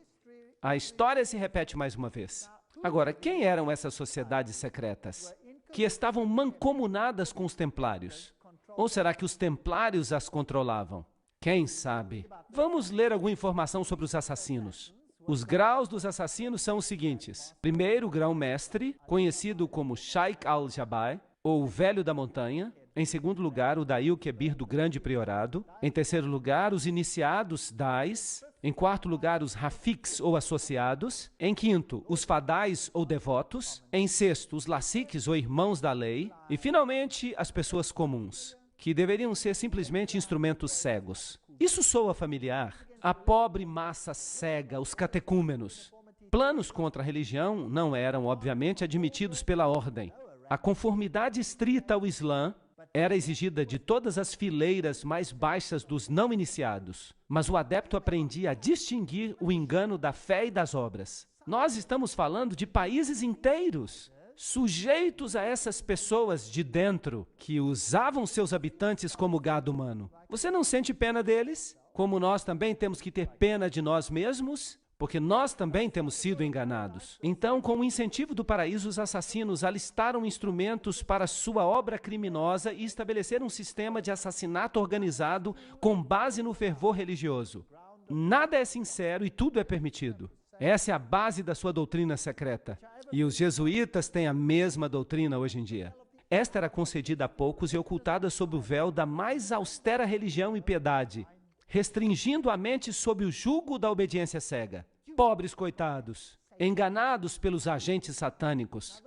A história se repete mais uma vez. Agora, quem eram essas sociedades secretas que estavam mancomunadas com os templários? Ou será que os templários as controlavam? Quem sabe? Vamos ler alguma informação sobre os assassinos. Os graus dos assassinos são os seguintes. Primeiro, o grão-mestre, conhecido como Sheikh al-Jabbar, ou o Velho da Montanha. Em segundo lugar, o Daí Kebir do Grande Priorado. Em terceiro lugar, os iniciados Dais. Em quarto lugar, os Rafiks ou associados. Em quinto, os Fadais ou devotos. Em sexto, os Lassiques ou irmãos da lei. E, finalmente, as pessoas comuns, que deveriam ser simplesmente instrumentos cegos. Isso soa familiar? A pobre massa cega, os catecúmenos. Planos contra a religião não eram, obviamente, admitidos pela ordem. A conformidade estrita ao Islã era exigida de todas as fileiras mais baixas dos não iniciados, mas o adepto aprendia a distinguir o engano da fé e das obras. Nós estamos falando de países inteiros, sujeitos a essas pessoas de dentro, que usavam seus habitantes como gado humano. Você não sente pena deles? Como nós também temos que ter pena de nós mesmos? porque nós também temos sido enganados. Então, com o incentivo do paraíso, os assassinos alistaram instrumentos para sua obra criminosa e estabeleceram um sistema de assassinato organizado com base no fervor religioso. Nada é sincero e tudo é permitido. Essa é a base da sua doutrina secreta. E os jesuítas têm a mesma doutrina hoje em dia. Esta era concedida a poucos e ocultada sob o véu da mais austera religião e piedade, restringindo a mente sob o jugo da obediência cega. Pobres coitados, enganados pelos agentes satânicos.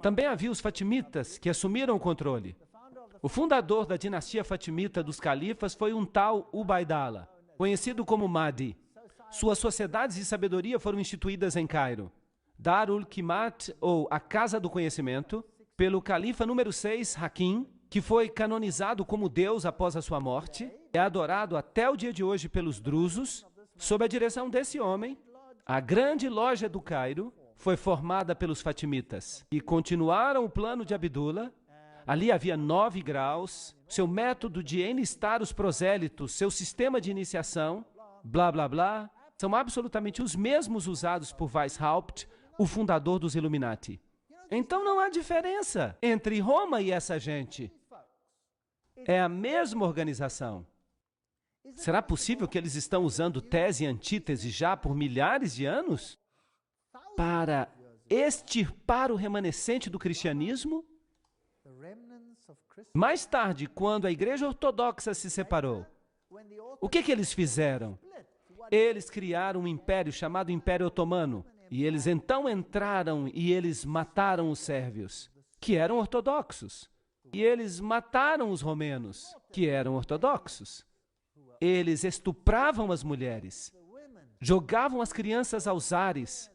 Também havia os fatimitas, que assumiram o controle. O fundador da dinastia fatimita dos califas foi um tal Ubaidallah, conhecido como Mahdi. Suas sociedades de sabedoria foram instituídas em Cairo. Darul Qimat, ou a Casa do Conhecimento, pelo califa número 6, Hakim, que foi canonizado como Deus após a sua morte, é adorado até o dia de hoje pelos drusos. Sob a direção desse homem, a grande loja do Cairo foi formada pelos fatimitas, e continuaram o plano de Abdullah. Ali havia 9 graus, seu método de enlistar os prosélitos, seu sistema de iniciação, blá, blá, blá, são absolutamente os mesmos usados por Weishaupt, o fundador dos Illuminati. Então não há diferença entre Roma e essa gente. É a mesma organização. Será possível que eles estão usando tese e antítese já por milhares de anos? Para extirpar o remanescente do cristianismo? Mais tarde, quando a Igreja Ortodoxa se separou, o que eles fizeram? Eles criaram um império chamado Império Otomano. E eles então entraram e eles mataram os sérvios, que eram ortodoxos. E eles mataram os romenos, que eram ortodoxos. Eles estupravam as mulheres, jogavam as crianças aos ares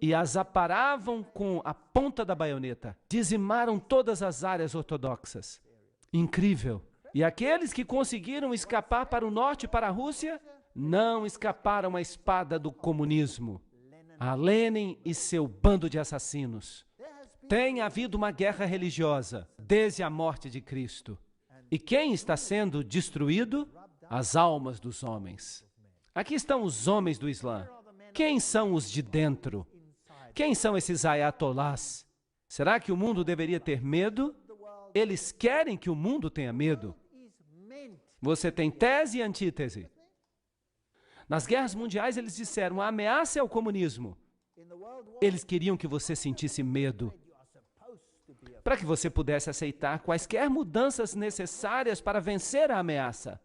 e as aparavam com a ponta da baioneta. Dizimaram todas as áreas ortodoxas. Incrível. E aqueles que conseguiram escapar para o norte e para a Rússia, não escaparam à espada do comunismo. A Lenin e seu bando de assassinos. Tem havido uma guerra religiosa desde a morte de Cristo. E quem está sendo destruído? As almas dos homens. Aqui estão os homens do Islã. Quem são os de dentro? Quem são esses ayatolás? Será que o mundo deveria ter medo? Eles querem que o mundo tenha medo. Você tem tese e antítese. Nas guerras mundiais, eles disseram, a ameaça é o comunismo. Eles queriam que você sentisse medo, para que você pudesse aceitar quaisquer mudanças necessárias para vencer a ameaça.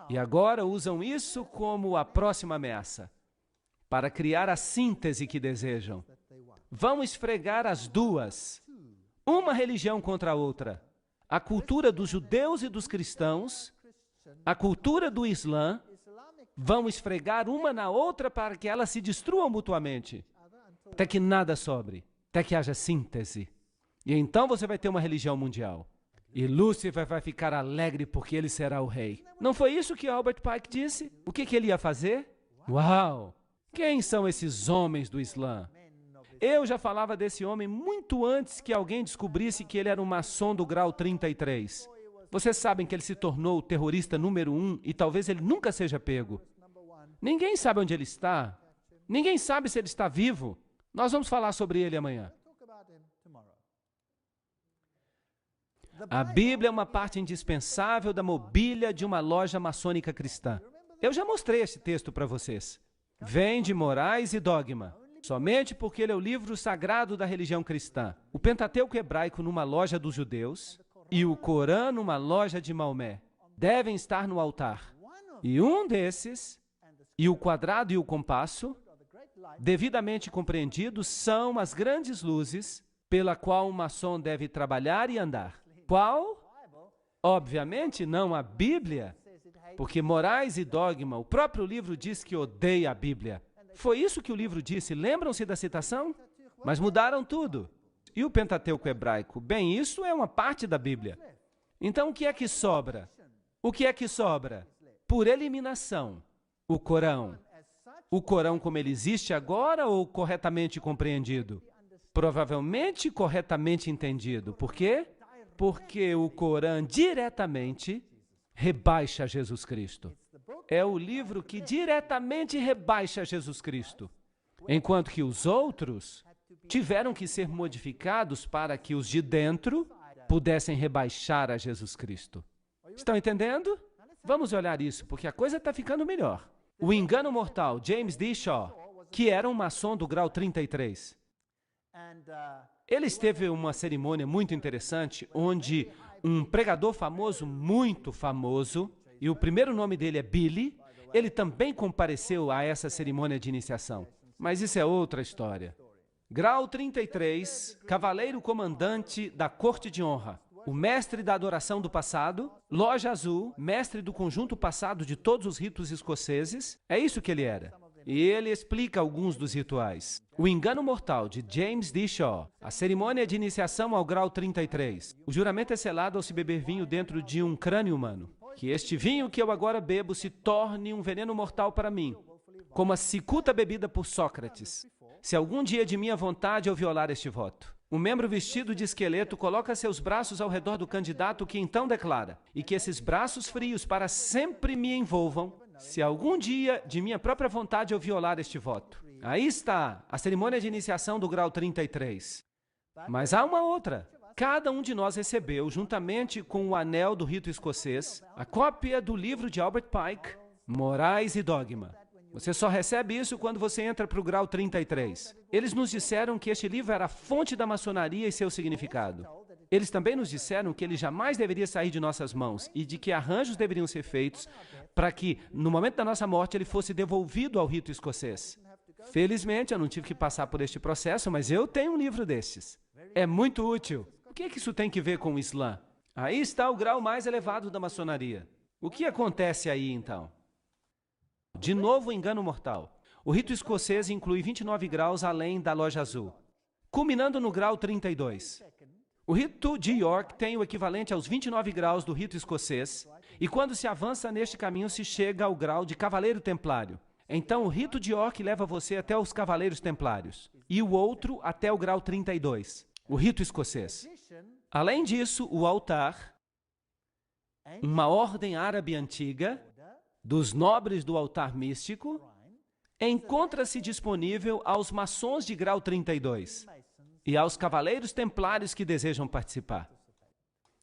E agora usam isso como a próxima ameaça, para criar a síntese que desejam. Vão esfregar as duas, uma religião contra a outra. A cultura dos judeus e dos cristãos, a cultura do Islã, vão esfregar uma na outra para que elas se destruam mutuamente, até que nada sobre, até que haja síntese. E então você vai ter uma religião mundial. E Lúcifer vai ficar alegre porque ele será o rei. Não foi isso que Albert Pike disse? O que ele ia fazer? Uau! Quem são esses homens do Islã? Eu já falava desse homem muito antes que alguém descobrisse que ele era um maçom do grau 33. Vocês sabem que ele se tornou o terrorista número 1 e talvez ele nunca seja pego. Ninguém sabe onde ele está. Ninguém sabe se ele está vivo. Nós vamos falar sobre ele amanhã. A Bíblia é uma parte indispensável da mobília de uma loja maçônica cristã. Eu já mostrei esse texto para vocês. Vem de Morais e Dogma, somente porque ele é o livro sagrado da religião cristã. O Pentateuco hebraico numa loja dos judeus e o Corão numa loja de Maomé devem estar no altar. E um desses, e o quadrado e o compasso, devidamente compreendidos, são as grandes luzes pela qual um maçom deve trabalhar e andar. Qual? Obviamente não a Bíblia, porque Morais e Dogma, o próprio livro diz que odeia a Bíblia. Foi isso que o livro disse, lembram-se da citação? Mas mudaram tudo. E o Pentateuco hebraico? Bem, isso é uma parte da Bíblia. Então o que é que sobra? O que é que sobra? Por eliminação, o Corão. O Corão como ele existe agora ou corretamente compreendido? Provavelmente corretamente entendido. Por quê? Porque o Corão diretamente rebaixa Jesus Cristo. é o livro que diretamente rebaixa Jesus Cristo, enquanto que os outros tiveram que ser modificados para que os de dentro pudessem rebaixar a Jesus Cristo. Estão entendendo? Vamos olhar isso, porque a coisa está ficando melhor. O engano mortal, James D. Shaw, que era um maçom do grau 33. Ele esteve em uma cerimônia muito interessante, onde um pregador famoso, muito famoso, e o primeiro nome dele é Billy, ele também compareceu a essa cerimônia de iniciação. Mas isso é outra história. Grau 33, cavaleiro comandante da corte de honra, o mestre da adoração do passado, loja azul, mestre do conjunto passado de todos os ritos escoceses, é isso que ele era. E ele explica alguns dos rituais. O engano mortal, de James D. Shaw, a cerimônia de iniciação ao grau 33. O juramento é selado ao se beber vinho dentro de um crânio humano. Que este vinho que eu agora bebo se torne um veneno mortal para mim, como a cicuta bebida por Sócrates, se algum dia de minha vontade eu violar este voto. Um membro vestido de esqueleto coloca seus braços ao redor do candidato, que então declara, e que esses braços frios para sempre me envolvam, se algum dia de minha própria vontade eu violar este voto. Aí está a cerimônia de iniciação do grau 33. Mas há uma outra. Cada um de nós recebeu, juntamente com o anel do rito escocês, a cópia do livro de Albert Pike, Morais e Dogma. Você só recebe isso quando você entra para o grau 33. Eles nos disseram que este livro era a fonte da maçonaria e seu significado. Eles também nos disseram que ele jamais deveria sair de nossas mãos e de que arranjos deveriam ser feitos para que, no momento da nossa morte, ele fosse devolvido ao rito escocês. Felizmente, eu não tive que passar por este processo, mas eu tenho um livro destes. É muito útil. O que é que isso tem que ver com o Islã? Aí está o grau mais elevado da maçonaria. O que acontece aí, então? De novo, o engano mortal. O rito escocês inclui 29 graus além da loja azul, culminando no grau 32. O rito de York tem o equivalente aos 29 graus do rito escocês, e quando se avança neste caminho, se chega ao grau de cavaleiro templário. Então, o rito de York leva você até os cavaleiros templários, e o outro até o grau 32, o rito escocês. Além disso, o altar, uma ordem árabe antiga, dos nobres do altar místico, encontra-se disponível aos maçons de grau 32 e aos cavaleiros templários que desejam participar.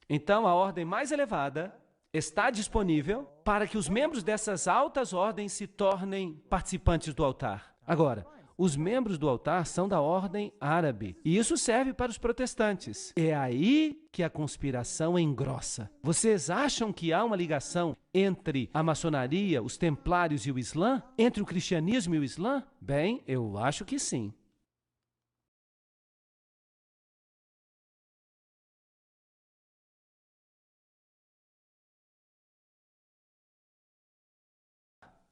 Então, a ordem mais elevada está disponível para que os membros dessas altas ordens se tornem participantes do altar. Agora, os membros do altar são da ordem árabe, e isso serve para os protestantes. É aí que a conspiração engrossa. Vocês acham que há uma ligação entre a maçonaria, os templários e o Islã? Entre o cristianismo e o Islã? Bem, eu acho que sim.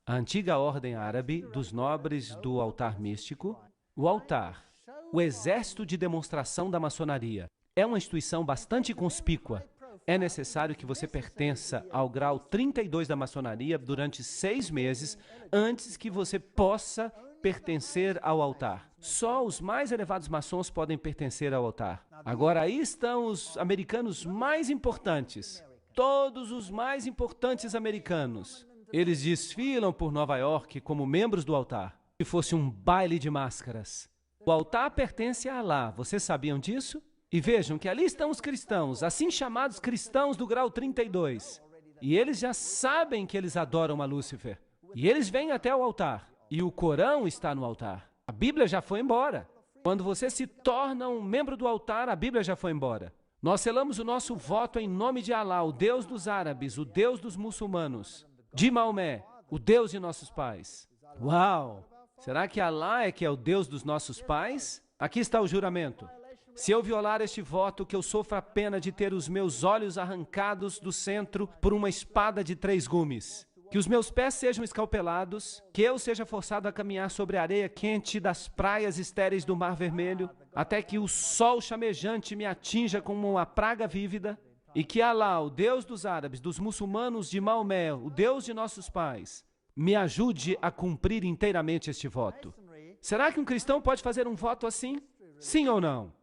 A antiga ordem árabe dos nobres do altar místico, o altar, o exército de demonstração da maçonaria, é uma instituição bastante conspícua. É necessário que você pertença ao grau 32 da maçonaria durante 6 meses antes que você possa pertencer ao altar. Só os mais elevados maçons podem pertencer ao altar. Agora, aí estão os americanos mais importantes. Todos os mais importantes americanos. Eles desfilam por Nova York como membros do altar. Se fosse um baile de máscaras. O altar pertence a Alá. Vocês sabiam disso? E vejam que ali estão os cristãos, assim chamados cristãos do grau 32. E eles já sabem que eles adoram a Lúcifer. E eles vêm até o altar. E o Corão está no altar. A Bíblia já foi embora. Quando você se torna um membro do altar, a Bíblia já foi embora. Nós selamos o nosso voto em nome de Alá, o Deus dos árabes, o Deus dos muçulmanos. De Maomé, o Deus de nossos pais. Uau! Será que Alá é que é o Deus dos nossos pais? Aqui está o juramento. Se eu violar este voto, que eu sofra a pena de ter os meus olhos arrancados do centro por uma espada de 3 gumes. Que os meus pés sejam escalpelados, que eu seja forçado a caminhar sobre a areia quente das praias estéreis do Mar Vermelho, até que o sol chamejante me atinja como uma praga vívida, e que Alá, o Deus dos árabes, dos muçulmanos, de Maomé, o Deus de nossos pais, me ajude a cumprir inteiramente este voto. Será que um cristão pode fazer um voto assim? Sim ou não?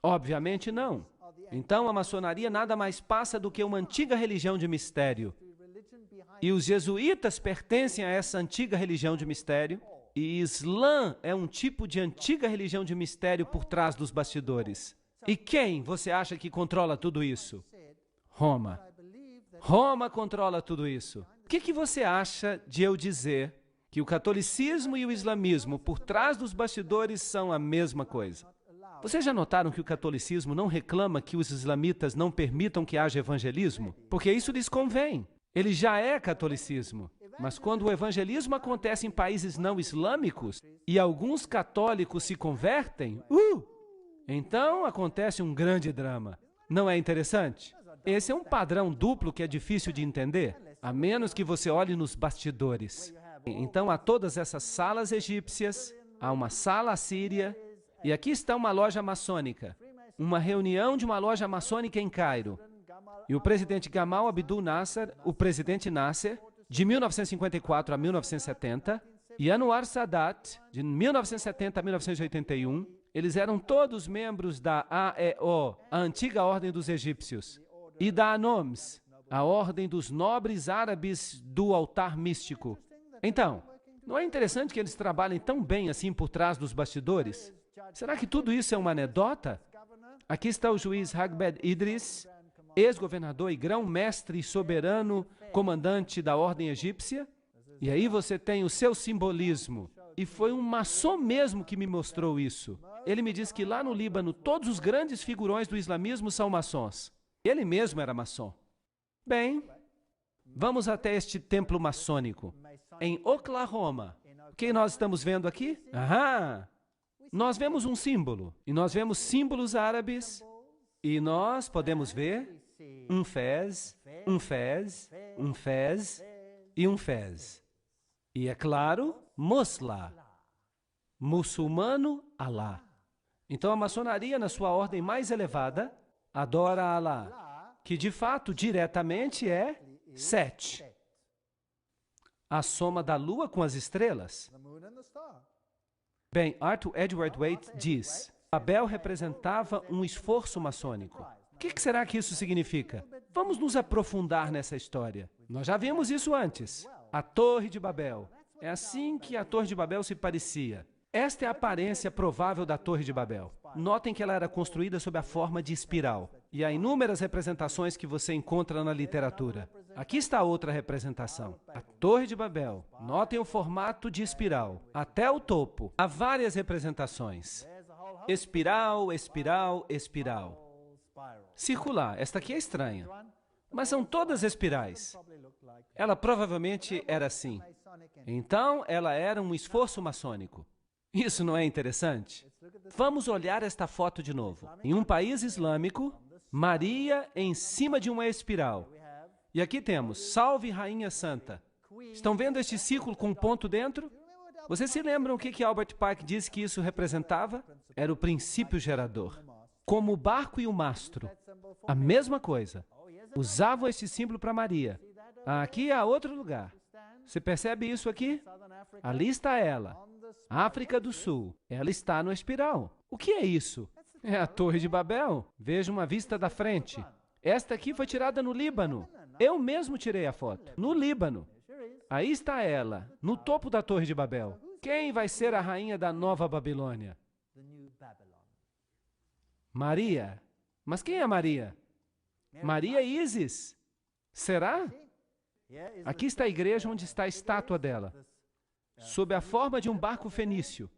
Obviamente não. Então a maçonaria nada mais passa do que uma antiga religião de mistério. E os jesuítas pertencem a essa antiga religião de mistério. E Islã é um tipo de antiga religião de mistério por trás dos bastidores. E quem você acha que controla tudo isso? Roma. Roma controla tudo isso. O que você acha de eu dizer que o catolicismo e o islamismo por trás dos bastidores são a mesma coisa? Vocês já notaram que o catolicismo não reclama que os islamitas não permitam que haja evangelismo? Porque isso lhes convém. Ele já é catolicismo. Mas quando o evangelismo acontece em países não islâmicos e alguns católicos se convertem, então acontece um grande drama. Não é interessante? Esse é um padrão duplo que é difícil de entender, a menos que você olhe nos bastidores. Então há todas essas salas egípcias, há uma sala assíria, e aqui está uma loja maçônica, uma reunião de uma loja maçônica em Cairo. E o presidente Gamal Abdul Nasser, o presidente Nasser, de 1954 a 1970, e Anwar Sadat, de 1970 a 1981, eles eram todos membros da AEO, a antiga Ordem dos Egípcios, e da ANOMS, a Ordem dos Nobres Árabes do Altar Místico. Então, não é interessante que eles trabalhem tão bem assim por trás dos bastidores? Será que tudo isso é uma anedota? Aqui está o juiz Hagbed Idris, ex-governador e grão-mestre soberano, comandante da Ordem Egípcia. E aí você tem o seu simbolismo. E foi um maçom mesmo que me mostrou isso. Ele me disse que lá no Líbano, todos os grandes figurões do islamismo são maçons. Ele mesmo era maçom. Bem, vamos até este templo maçônico, em Oklahoma. O que nós estamos vendo aqui? Nós vemos um símbolo, e nós vemos símbolos árabes, e nós podemos ver um fez, um fez, um fez e um fez. E é claro, Mosla, muçulmano Alá. Então a maçonaria, na sua ordem mais elevada, adora Alá, que de fato, diretamente é Set, a soma da lua com as estrelas. Bem, Arthur Edward Waite diz, Babel representava um esforço maçônico. O que será que isso significa? Vamos nos aprofundar nessa história. Nós já vimos isso antes. A Torre de Babel. É assim que a Torre de Babel se parecia. Esta é a aparência provável da Torre de Babel. Notem que ela era construída sob a forma de espiral. E há inúmeras representações que você encontra na literatura. Aqui está outra representação. A Torre de Babel. Notem o formato de espiral. Até o topo. Há várias representações. Espiral, espiral, espiral. Circular. Esta aqui é estranha. Mas são todas espirais. Ela provavelmente era assim. Então, ela era um esforço maçônico. Isso não é interessante? Vamos olhar esta foto de novo. Em um país islâmico, Maria em cima de uma espiral. E aqui temos, Salve Rainha Santa. Estão vendo este círculo com um ponto dentro? Vocês se lembram o que Albert Pike disse que isso representava? Era o princípio gerador. Como o barco e o mastro. A mesma coisa. Usavam este símbolo para Maria. Aqui há outro lugar. Você percebe isso aqui? Ali está ela. África do Sul. Ela está no espiral. O que é isso? É a Torre de Babel. Veja uma vista da frente. Esta aqui foi tirada no Líbano. Eu mesmo tirei a foto. No Líbano. Aí está ela, no topo da Torre de Babel. Quem vai ser a rainha da Nova Babilônia? Maria. Mas quem é Maria? Maria Isis. Será? Aqui está a igreja onde está a estátua dela, sob a forma de um barco fenício.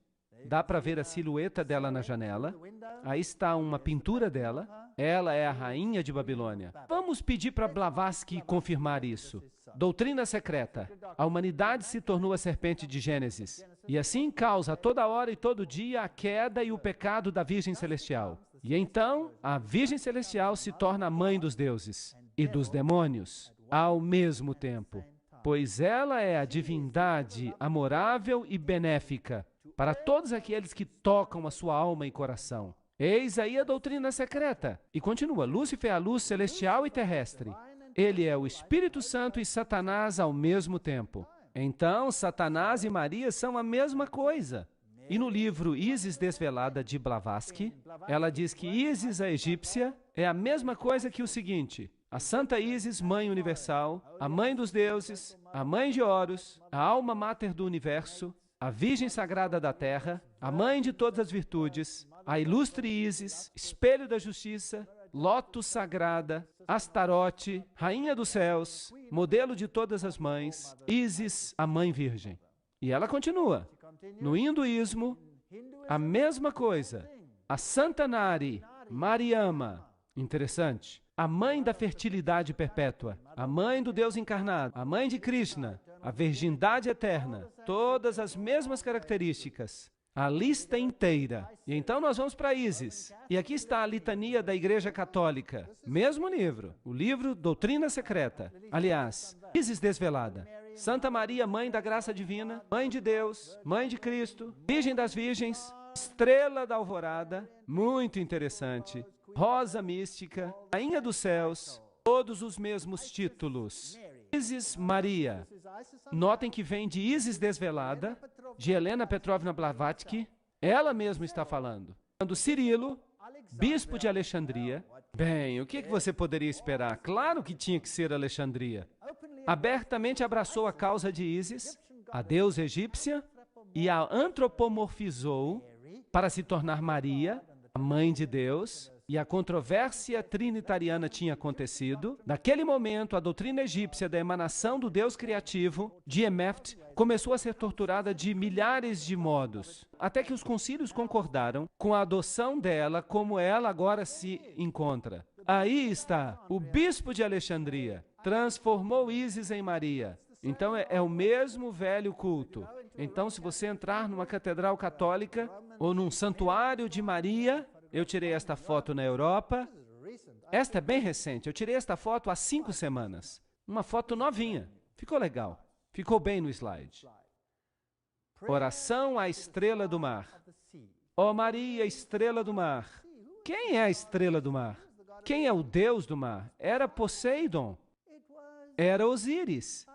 Dá para ver a silhueta dela na janela. Aí está uma pintura dela. Ela é a rainha de Babilônia. Vamos pedir para Blavatsky confirmar isso. Doutrina secreta. A humanidade se tornou a serpente de Gênesis. E assim causa toda hora e todo dia a queda e o pecado da Virgem Celestial. E então, a Virgem Celestial se torna a mãe dos deuses e dos demônios ao mesmo tempo, pois ela é a divindade amorável e benéfica para todos aqueles que tocam a sua alma e coração. Eis aí a doutrina secreta. E continua, Lúcifer é a luz celestial e terrestre. Ele é o Espírito Santo e Satanás ao mesmo tempo. Então, Satanás e Maria são a mesma coisa. E no livro Isis Desvelada, de Blavatsky, ela diz que Isis, a egípcia, é a mesma coisa que o seguinte: A Santa Ísis, Mãe Universal, a Mãe dos Deuses, a Mãe de Horus, a Alma Máter do Universo, a Virgem Sagrada da Terra, a Mãe de todas as virtudes, a Ilustre Ísis, Espelho da Justiça, Lótus Sagrada, Astarote, Rainha dos Céus, modelo de todas as mães, Ísis, a Mãe Virgem. E ela continua. No hinduísmo, a mesma coisa. A Santa Nari, Mariama, interessante. A mãe da fertilidade perpétua, a mãe do Deus encarnado, a mãe de Krishna, a virgindade eterna, todas as mesmas características. A lista inteira. E então nós vamos para Ísis. E aqui está a litania da Igreja Católica. Mesmo livro. O livro Doutrina Secreta. Aliás, Ísis Desvelada. Santa Maria, Mãe da Graça Divina, Mãe de Deus, Mãe de Cristo, Virgem das Virgens, Estrela da Alvorada, muito interessante. Rosa Mística, Rainha dos Céus, todos os mesmos títulos. Ísis Maria. Notem que vem de Ísis Desvelada, de Helena Petrovna Blavatsky. Ela mesma está falando. Quando Cirilo, bispo de Alexandria. Bem, o que você poderia esperar? Claro que tinha que ser Alexandria. Abertamente abraçou a causa de Ísis, a deusa egípcia, e a antropomorfizou para se tornar Maria, a mãe de Deus. E a controvérsia trinitariana tinha acontecido. Naquele momento, a doutrina egípcia da emanação do Deus criativo, de Emeft, começou a ser torturada de milhares de modos, até que os concílios concordaram com a adoção dela como ela agora se encontra. Aí está, o bispo de Alexandria transformou Ísis em Maria. Então é o mesmo velho culto. Então, se você entrar numa catedral católica ou num santuário de Maria... Eu tirei esta foto na Europa. Esta é bem recente. Eu tirei esta foto há 5 semanas. Uma foto novinha. Ficou legal. Ficou bem no slide. Oração à estrela do mar. Ó Maria, estrela do mar. Quem é a estrela do mar? Quem é o Deus do mar? Era Poseidon. Era Osíris.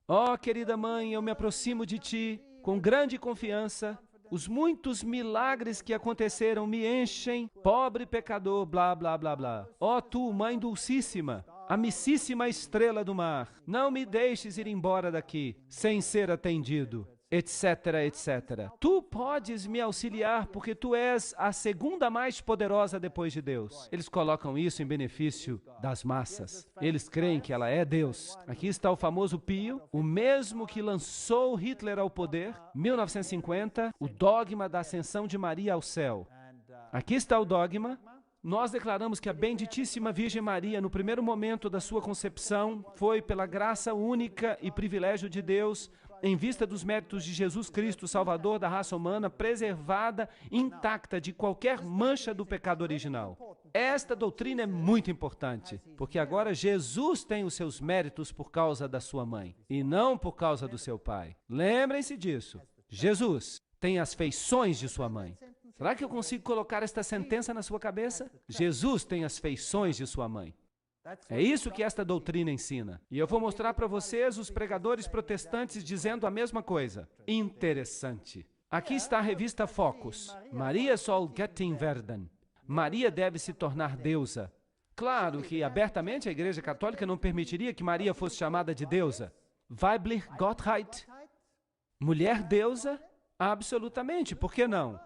Ó querida mãe, eu me aproximo de ti com grande confiança. Os muitos milagres que aconteceram me enchem, pobre pecador, blá, blá, blá, blá. Ó tu, Mãe Dulcíssima, amicíssima estrela do mar, não me deixes ir embora daqui, sem ser atendido, etc, etc. Tu podes me auxiliar, porque tu és a segunda mais poderosa depois de Deus. Eles colocam isso em benefício das massas. Eles creem que ela é Deus. Aqui está o famoso Pio, o mesmo que lançou Hitler ao poder, 1950, o dogma da ascensão de Maria ao céu. Aqui está o dogma. Nós declaramos que a benditíssima Virgem Maria, no primeiro momento da sua concepção, foi pela graça única e privilégio de Deus, em vista dos méritos de Jesus Cristo, Salvador da raça humana, preservada, intacta de qualquer mancha do pecado original. Esta doutrina é muito importante, porque agora Jesus tem os seus méritos por causa da sua mãe, e não por causa do seu pai. Lembrem-se disso. Jesus tem as feições de sua mãe. Será que eu consigo colocar esta sentença na sua cabeça? Jesus tem as feições de sua mãe. É isso que esta doutrina ensina. E eu vou mostrar para vocês os pregadores protestantes dizendo a mesma coisa. Interessante. Aqui está a revista Focus. Maria soll Göttin werden. Maria deve se tornar deusa. Claro que abertamente a Igreja Católica não permitiria que Maria fosse chamada de deusa. Weiblich Gottheit. Mulher deusa? Absolutamente. Por que não?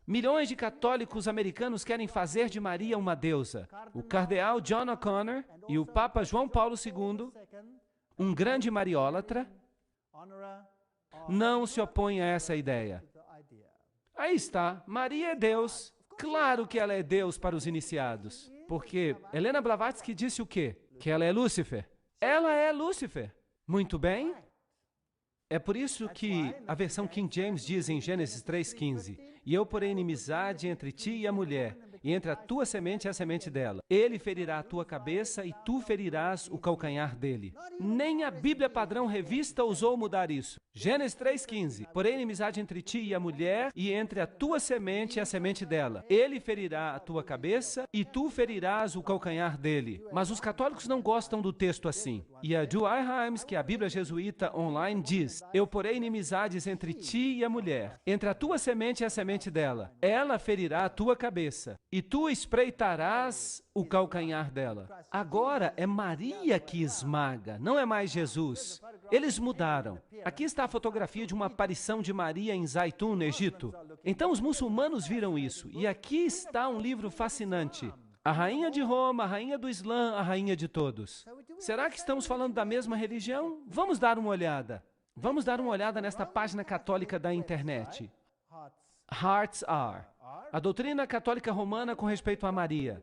Milhões de católicos americanos querem fazer de Maria uma deusa. O cardeal John O'Connor e o Papa João Paulo II, um grande mariólatra, não se opõem a essa ideia. Aí está, Maria é Deus. Claro que ela é Deus para os iniciados. Porque Helena Blavatsky disse o quê? Que ela é Lúcifer. Ela é Lúcifer. Muito bem. É por isso que a versão King James diz em Gênesis 3,15: E eu porei inimizade entre ti e a mulher, e entre a tua semente e a semente dela. Ele ferirá a tua cabeça e tu ferirás o calcanhar dele. Nem a Bíblia Padrão Revista ousou mudar isso. Gênesis 3,15: Porém inimizade entre ti e a mulher, e entre a tua semente e a semente dela. Ele ferirá a tua cabeça e tu ferirás o calcanhar dele. Mas os católicos não gostam do texto assim. E a Dwight Himes, que é a Bíblia Jesuíta Online, diz: eu porei inimizades entre ti e a mulher, entre a tua semente e a semente dela. Ela ferirá a tua cabeça, e tu espreitarás o calcanhar dela. Agora é Maria que esmaga, não é mais Jesus. Eles mudaram. Aqui está a fotografia de uma aparição de Maria em Zaitun, no Egito. Então os muçulmanos viram isso. E aqui está um livro fascinante. A rainha de Roma, a rainha do Islã, a rainha de todos. Será que estamos falando da mesma religião? Vamos dar uma olhada. Vamos dar uma olhada nesta página católica da internet. Hearts Are. A doutrina católica romana com respeito a Maria.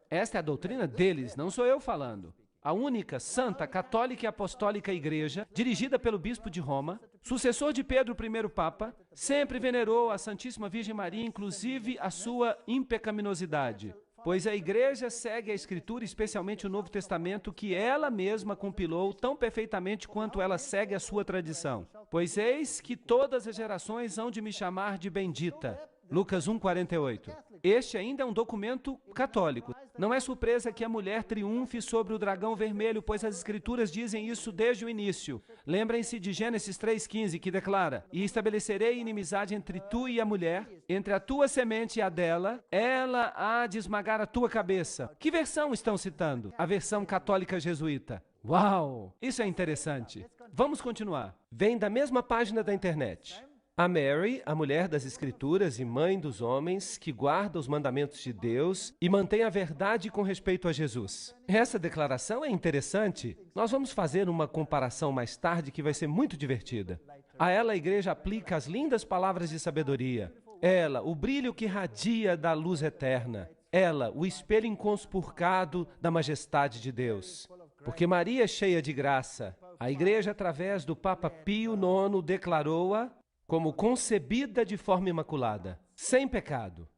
Esta é a doutrina deles, não sou eu falando. A única, santa, católica e apostólica igreja, dirigida pelo bispo de Roma, sucessor de Pedro I Papa, sempre venerou a Santíssima Virgem Maria, inclusive a sua impecaminosidade. Pois a igreja segue a Escritura, especialmente o Novo Testamento, que ela mesma compilou tão perfeitamente quanto ela segue a sua tradição. Pois eis que todas as gerações hão de me chamar de bendita. Lucas 1,48. Este ainda é um documento católico. Não é surpresa que a mulher triunfe sobre o dragão vermelho, pois as Escrituras dizem isso desde o início. Lembrem-se de Gênesis 3,15, que declara: e estabelecerei inimizade entre tu e a mulher, entre a tua semente e a dela, ela há de esmagar a tua cabeça. Que versão estão citando? A versão católica jesuíta. Uau! Isso é interessante. Vamos continuar. Vem da mesma página da internet. A Mary, a mulher das Escrituras e mãe dos homens, que guarda os mandamentos de Deus e mantém a verdade com respeito a Jesus. Essa declaração é interessante. Nós vamos fazer uma comparação mais tarde que vai ser muito divertida. A ela a igreja aplica as lindas palavras de sabedoria. Ela, o brilho que radia da luz eterna. Ela, o espelho inconspurcado da majestade de Deus. Porque Maria é cheia de graça. A igreja, através do Papa Pio IX, declarou-a como concebida de forma imaculada, sem pecado.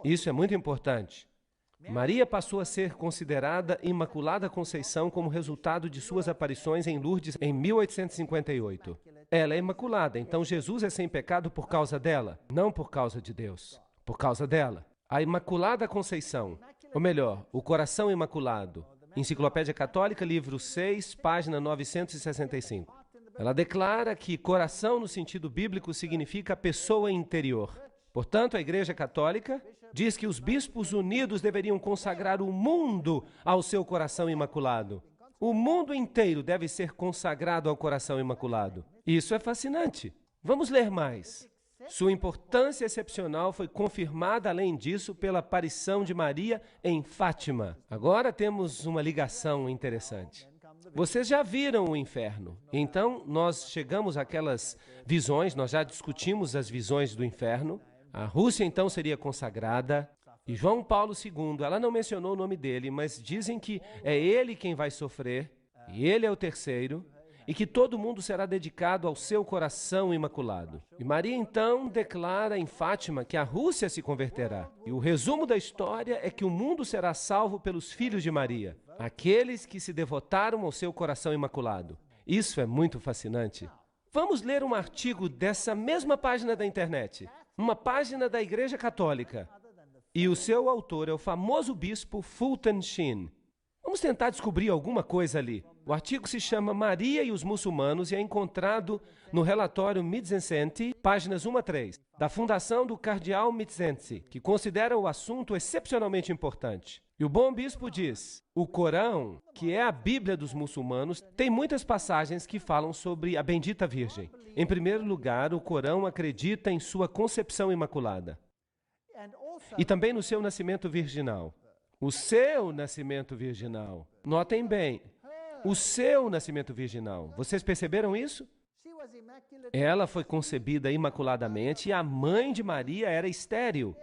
Isso é muito importante. Maria passou a ser considerada Imaculada Conceição como resultado de suas aparições em Lourdes em 1858. Ela é imaculada, então Jesus é sem pecado por causa dela, não por causa de Deus, por causa dela. A Imaculada Conceição, ou melhor, o Coração Imaculado, Enciclopédia Católica, livro 6, página 965. Ela declara que coração, no sentido bíblico, significa pessoa interior. Portanto, a Igreja Católica diz que os bispos unidos deveriam consagrar o mundo ao seu coração imaculado. O mundo inteiro deve ser consagrado ao coração imaculado. Isso é fascinante. Vamos ler mais. Sua importância excepcional foi confirmada, além disso, pela aparição de Maria em Fátima. Agora temos uma ligação interessante. Vocês já viram o inferno. Então, nós chegamos àquelas visões, nós já discutimos as visões do inferno. A Rússia, então, seria consagrada. E João Paulo II, ela não mencionou o nome dele, mas dizem que é ele quem vai sofrer, e ele é o terceiro, e que todo mundo será dedicado ao seu coração imaculado. E Maria, então, declara em Fátima que a Rússia se converterá. E o resumo da história é que o mundo será salvo pelos filhos de Maria, aqueles que se devotaram ao seu coração imaculado. Isso é muito fascinante. Vamos ler um artigo dessa mesma página da internet, uma página da Igreja Católica. E o seu autor é o famoso bispo Fulton Sheen. Vamos tentar descobrir alguma coisa ali. O artigo se chama Maria e os Muçulmanos e é encontrado no relatório Mizzensi, páginas 1 a 3, da Fundação do Cardeal Mizzensi, que considera o assunto excepcionalmente importante. E o bom bispo diz: o Corão, que é a Bíblia dos muçulmanos, tem muitas passagens que falam sobre a bendita Virgem. Em primeiro lugar, o Corão acredita em sua concepção imaculada e também no seu nascimento virginal. O seu nascimento virginal. Notem bem, o seu nascimento virginal. Vocês perceberam isso? Ela foi concebida imaculadamente e a mãe de Maria era estéril.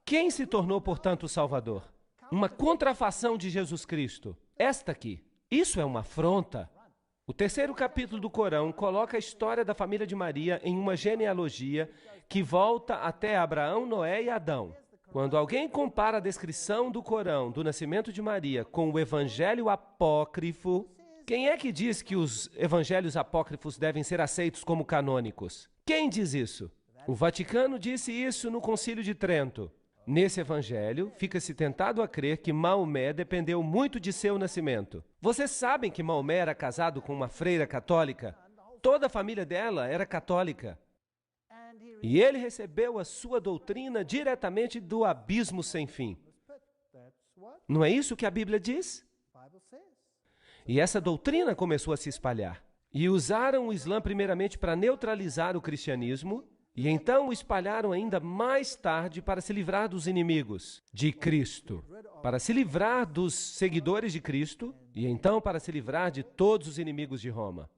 Quem se tornou, portanto, o Salvador? Uma contrafação de Jesus Cristo. Esta aqui. Isso é uma afronta. O terceiro capítulo do Corão coloca a história da família de Maria em uma genealogia que volta até Abraão, Noé e Adão. Quando alguém compara a descrição do Corão do nascimento de Maria com o Evangelho apócrifo, quem é que diz que os evangelhos apócrifos devem ser aceitos como canônicos? Quem diz isso? O Vaticano disse isso no Concílio de Trento. Nesse evangelho, fica-se tentado a crer que Maomé dependeu muito de seu nascimento. Vocês sabem que Maomé era casado com uma freira católica? Toda a família dela era católica. E ele recebeu a sua doutrina diretamente do abismo sem fim. Não é isso que a Bíblia diz? E essa doutrina começou a se espalhar. E usaram o Islã primeiramente para neutralizar o cristianismo, e então o espalharam ainda mais tarde para se livrar dos inimigos de Cristo, para se livrar dos seguidores de Cristo, e então para se livrar de todos os inimigos de Roma.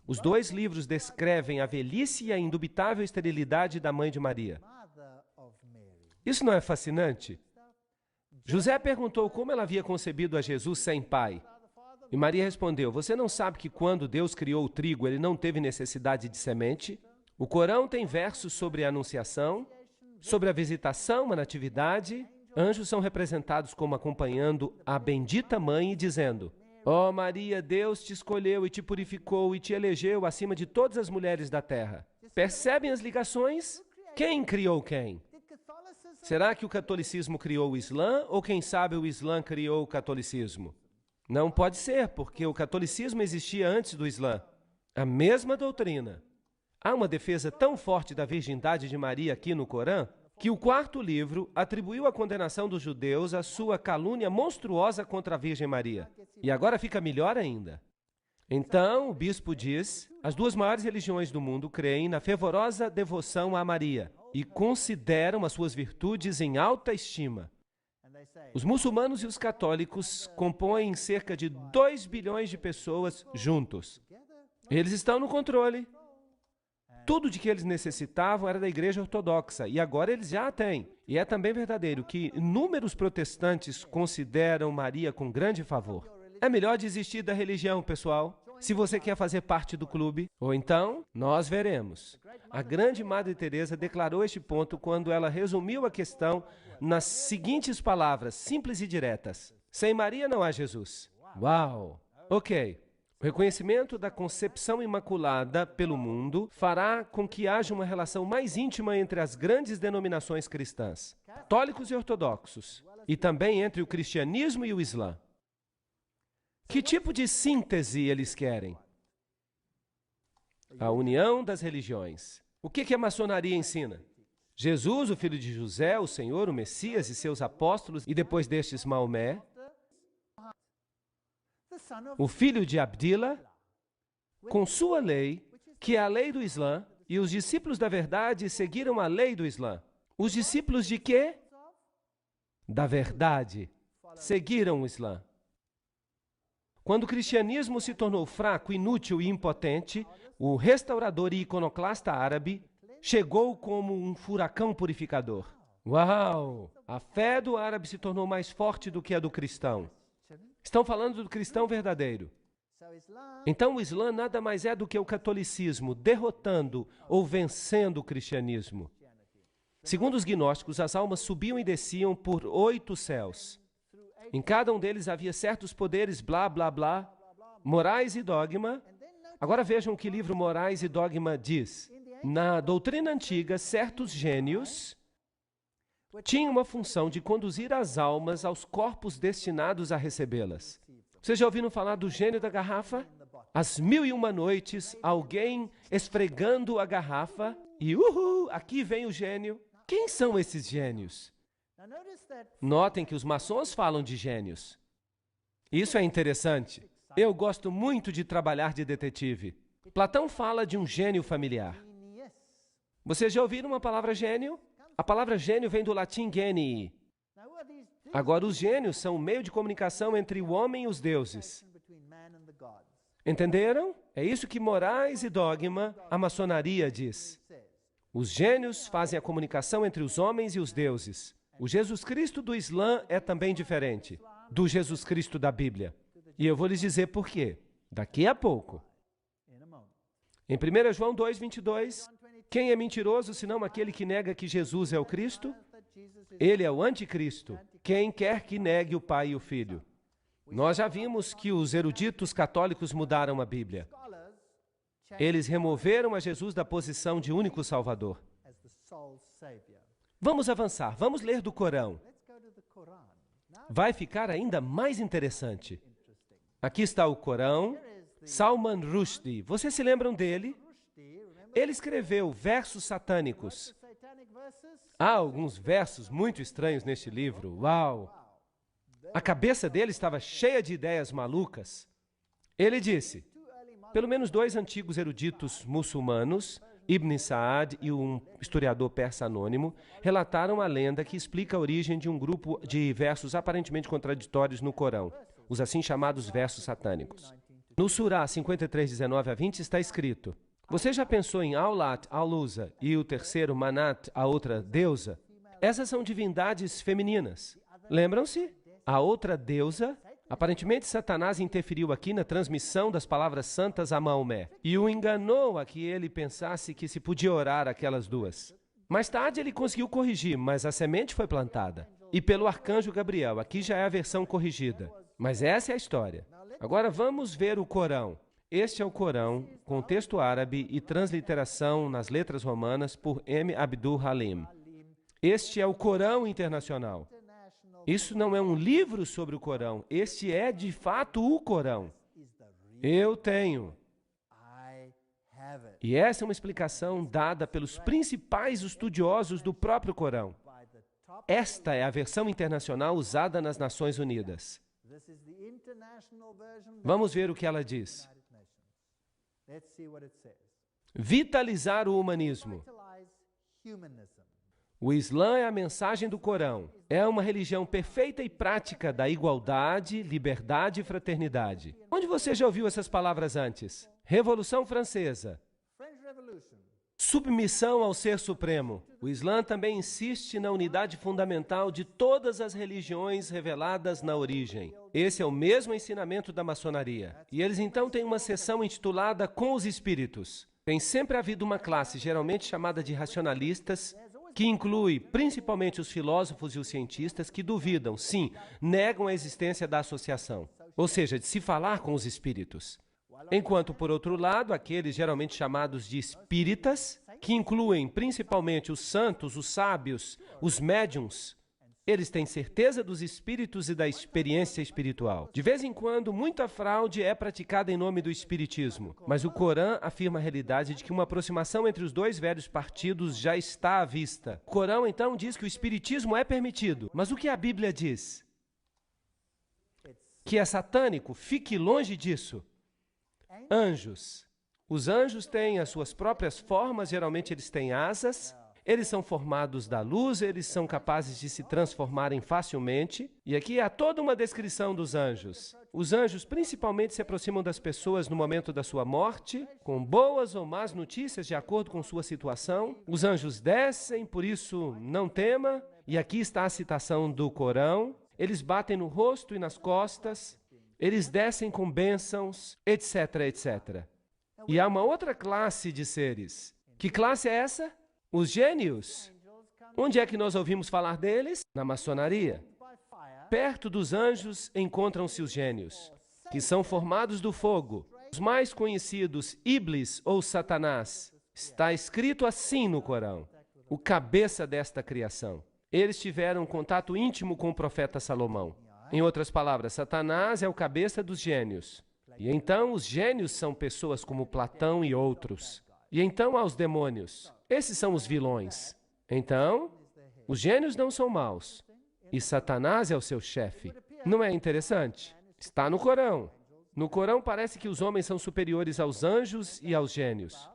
Os dois livros descrevem a velhice e a indubitável esterilidade da mãe de Maria. Isso não é fascinante? José perguntou como ela havia concebido a Jesus sem pai. E Maria respondeu: você não sabe que quando Deus criou o trigo, ele não teve necessidade de semente? O Corão tem versos sobre a anunciação, sobre a visitação, a natividade. Anjos são representados como acompanhando a bendita mãe e dizendo: ó Maria, Deus te escolheu e te purificou e te elegeu acima de todas as mulheres da terra. Percebem as ligações? Quem criou quem? Será que o catolicismo criou o Islã ou quem sabe o Islã criou o catolicismo? Não pode ser, porque o catolicismo existia antes do Islã. A mesma doutrina. Há uma defesa tão forte da virgindade de Maria aqui no Corão, que o quarto livro atribuiu a condenação dos judeus à sua calúnia monstruosa contra a Virgem Maria. E agora fica melhor ainda. Então, o bispo diz, as duas maiores religiões do mundo creem na fervorosa devoção a Maria e consideram as suas virtudes em alta estima. Os muçulmanos e os católicos compõem cerca de 2 bilhões de pessoas juntos. Eles estão no controle. Tudo de que eles necessitavam era da Igreja Ortodoxa, e agora eles já a têm. E é também verdadeiro que inúmeros protestantes consideram Maria com grande favor. É melhor desistir da religião, pessoal, se você quer fazer parte do clube. Ou então, nós veremos. A grande Madre Teresa declarou este ponto quando ela resumiu a questão nas seguintes palavras, simples e diretas: sem Maria não há Jesus. Uau! Ok. O reconhecimento da concepção imaculada pelo mundo fará com que haja uma relação mais íntima entre as grandes denominações cristãs, católicos e ortodoxos, e também entre o cristianismo e o Islã. Que tipo de síntese eles querem? A união das religiões. O que a maçonaria ensina? Jesus, o filho de José, o Senhor, o Messias e seus apóstolos, e depois destes Maomé, o filho de Abdillah, com sua lei, que é a lei do Islã, e os discípulos da verdade seguiram a lei do Islã. Os discípulos de quê? Da verdade. Seguiram o Islã. Quando o cristianismo se tornou fraco, inútil e impotente, o restaurador e iconoclasta árabe chegou como um furacão purificador. Uau! A fé do árabe se tornou mais forte do que a do cristão. Estão falando do cristão verdadeiro. Então o Islã nada mais é do que o catolicismo, derrotando ou vencendo o cristianismo. Segundo os gnósticos, as almas subiam e desciam por 8 céus. Em cada um deles havia certos poderes, blá, blá, blá, morais e dogma. Agora vejam o que o livro Morais e Dogma diz. Na doutrina antiga, certos gênios tinham uma função de conduzir as almas aos corpos destinados a recebê-las. Vocês já ouviram falar do gênio da garrafa? Às 1001 noites, alguém esfregando a garrafa e, aqui vem o gênio. Quem são esses gênios? Notem que os maçons falam de gênios. Isso é interessante. Eu gosto muito de trabalhar de detetive. Platão fala de um gênio familiar. Vocês já ouviram uma palavra gênio? A palavra gênio vem do latim genii. Agora, os gênios são o meio de comunicação entre o homem e os deuses. Entenderam? É isso que Morais e Dogma, a maçonaria, diz. Os gênios fazem a comunicação entre os homens e os deuses. O Jesus Cristo do Islã é também diferente do Jesus Cristo da Bíblia. E eu vou lhes dizer por quê, daqui a pouco. Em 1 João 2:22, quem é mentiroso senão aquele que nega que Jesus é o Cristo? Ele é o anticristo, quem quer que negue o Pai e o Filho. Nós já vimos que os eruditos católicos mudaram a Bíblia. Eles removeram a Jesus da posição de único Salvador. Vamos avançar, vamos ler do Corão. Vai ficar ainda mais interessante. Aqui está o Corão, Salman Rushdie. Vocês se lembram dele? Ele escreveu versos satânicos. Há alguns versos muito estranhos neste livro. Uau! A cabeça dele estava cheia de ideias malucas. Ele disse, pelo menos 2 antigos eruditos muçulmanos, Ibn Saad e um historiador persa anônimo, relataram a lenda que explica a origem de um grupo de versos aparentemente contraditórios no Corão, os assim chamados versos satânicos. No Surah 53, 19 a 20 está escrito, você já pensou em Aulat, Al-Uzza e o terceiro Manat, a outra deusa? Essas são divindades femininas. Lembram-se? A outra deusa, aparentemente Satanás interferiu aqui na transmissão das palavras santas a Maomé e o enganou a que ele pensasse que se podia orar aquelas duas. Mais tarde ele conseguiu corrigir, mas a semente foi plantada. E pelo arcanjo Gabriel, aqui já é a versão corrigida. Mas essa é a história. Agora vamos ver o Corão. Este é o Corão, com texto árabe e transliteração nas letras romanas por M. Abdul Halim. Este é o Corão Internacional. Isso não é um livro sobre o Corão, este é de fato o Corão. Eu tenho. E essa é uma explicação dada pelos principais estudiosos do próprio Corão. Esta é a versão internacional usada nas Nações Unidas. Vamos ver o que ela diz. Vitalizar o humanismo. O Islã é a mensagem do Corão. É uma religião perfeita e prática da igualdade, liberdade e fraternidade. Onde você já ouviu essas palavras antes? Revolução Francesa. Submissão ao Ser Supremo. O Islã também insiste na unidade fundamental de todas as religiões reveladas na origem. Esse é o mesmo ensinamento da maçonaria. E eles então têm uma seção intitulada Com os Espíritos. Tem sempre havido uma classe, geralmente chamada de racionalistas, que inclui principalmente os filósofos e os cientistas que duvidam, sim, negam a existência da associação, ou seja, de se falar com os espíritos. Enquanto, por outro lado, aqueles geralmente chamados de espíritas, que incluem principalmente os santos, os sábios, os médiuns, eles têm certeza dos espíritos e da experiência espiritual. De vez em quando, muita fraude é praticada em nome do espiritismo, mas o Corão afirma a realidade de que uma aproximação entre os dois velhos partidos já está à vista. O Corão, então, diz que o espiritismo é permitido, mas o que a Bíblia diz? Que é satânico, fique longe disso. Anjos. Os anjos têm as suas próprias formas, geralmente eles têm asas. Eles são formados da luz, eles são capazes de se transformarem facilmente. E aqui há toda uma descrição dos anjos. Os anjos principalmente se aproximam das pessoas no momento da sua morte, com boas ou más notícias de acordo com sua situação. Os anjos descem, por isso não tema. E aqui está a citação do Corão. Eles batem no rosto e nas costas. Eles descem com bênçãos, etc, etc. E há uma outra classe de seres. Que classe é essa? Os gênios. Onde é que nós ouvimos falar deles? Na maçonaria. Perto dos anjos encontram-se os gênios, que são formados do fogo. Os mais conhecidos, Iblis ou Satanás. Está escrito assim no Corão, o cabeça desta criação. Eles tiveram contato íntimo com o profeta Salomão. Em outras palavras, Satanás é o cabeça dos gênios. E então os gênios são pessoas como Platão e outros. E então há os demônios. Esses são os vilões. Então, os gênios não são maus. E Satanás é o seu chefe. Não é interessante? Está no Corão. No Corão parece que os homens são superiores aos anjos e aos gênios.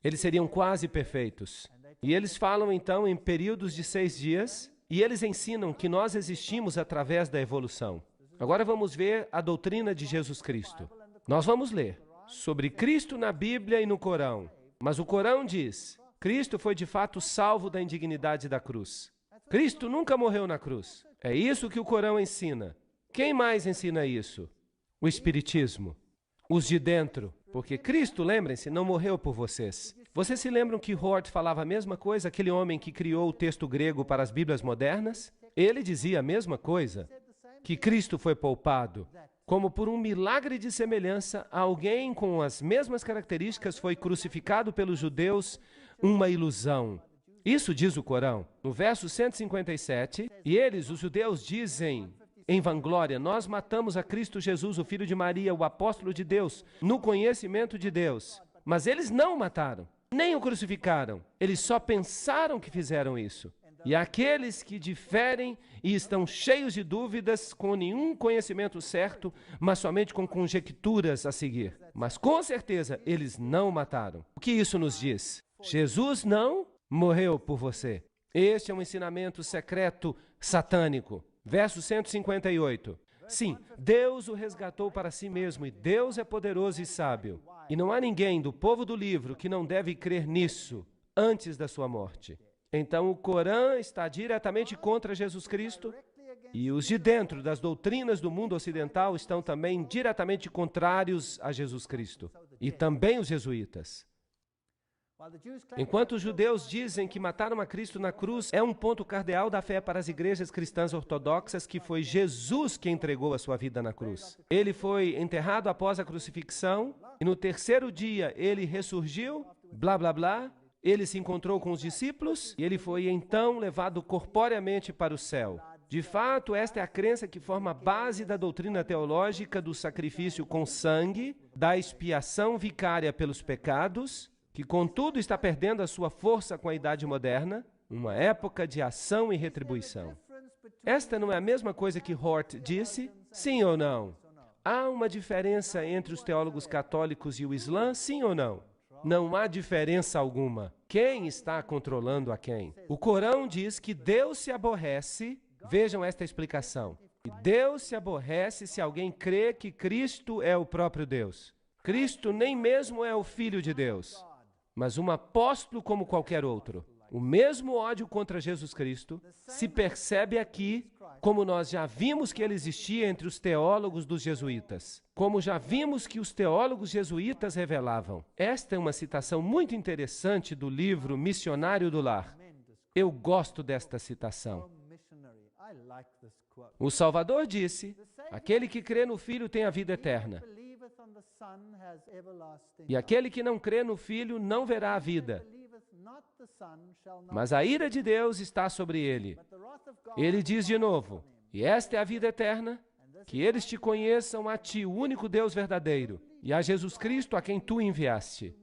Eles seriam quase perfeitos. E eles falam então em períodos de 6 dias, e eles ensinam que nós existimos através da evolução. Agora vamos ver a doutrina de Jesus Cristo. Nós vamos ler sobre Cristo na Bíblia e no Corão. Mas o Corão diz, Cristo foi de fato salvo da indignidade da cruz. Cristo nunca morreu na cruz. É isso que o Corão ensina. Quem mais ensina isso? O Espiritismo. Os de dentro. Porque Cristo, lembrem-se, não morreu por vocês. Vocês se lembram que Hort falava a mesma coisa, aquele homem que criou o texto grego para as Bíblias modernas? Ele dizia a mesma coisa, que Cristo foi poupado. Como por um milagre de semelhança, alguém com as mesmas características foi crucificado pelos judeus, uma ilusão. Isso diz o Corão. No verso 157, e eles, os judeus, dizem em vanglória: nós matamos a Cristo Jesus, o filho de Maria, o apóstolo de Deus, no conhecimento de Deus. Mas eles não o mataram, nem o crucificaram. Eles só pensaram que fizeram isso. E aqueles que diferem e estão cheios de dúvidas, com nenhum conhecimento certo, mas somente com conjecturas a seguir. Mas com certeza eles não o mataram. O que isso nos diz? Jesus não morreu por você. Este é um ensinamento secreto satânico. Verso 158. Sim, Deus o resgatou para si mesmo, e Deus é poderoso e sábio. E não há ninguém do povo do livro que não deve crer nisso antes da sua morte. Então o Corão está diretamente contra Jesus Cristo, e os de dentro das doutrinas do mundo ocidental estão também diretamente contrários a Jesus Cristo, e também os jesuítas. Enquanto os judeus dizem que mataram a Cristo na cruz é um ponto cardeal da fé para as igrejas cristãs ortodoxas, que foi Jesus que entregou a sua vida na cruz. Ele foi enterrado após a crucifixão, e no terceiro dia ele ressurgiu, blá blá blá. Ele se encontrou com os discípulos e ele foi então levado corporeamente para o céu. De fato, esta é a crença que forma a base da doutrina teológica do sacrifício com sangue, da expiação vicária pelos pecados, que contudo está perdendo a sua força com a idade moderna, uma época de ação e retribuição. Esta não é a mesma coisa que Hort disse? Sim ou não? Há uma diferença entre os teólogos católicos e o Islã? Sim ou não? Não há diferença alguma. Quem está controlando a quem? O Corão diz que Deus se aborrece, vejam esta explicação, e Deus se aborrece se alguém crê que Cristo é o próprio Deus. Cristo nem mesmo é o Filho de Deus, mas um apóstolo como qualquer outro. O mesmo ódio contra Jesus Cristo se percebe aqui, como nós já vimos que ele existia entre os teólogos dos jesuítas, como já vimos que os teólogos jesuítas revelavam. Esta é uma citação muito interessante do livro Missionário do Lar. Eu gosto desta citação. O Salvador disse: aquele que crê no Filho tem a vida eterna, e aquele que não crê no Filho não verá a vida, mas a ira de Deus está sobre ele. Ele diz de novo: e esta é a vida eterna, que eles te conheçam a ti, o único Deus verdadeiro, e a Jesus Cristo, a quem tu enviaste.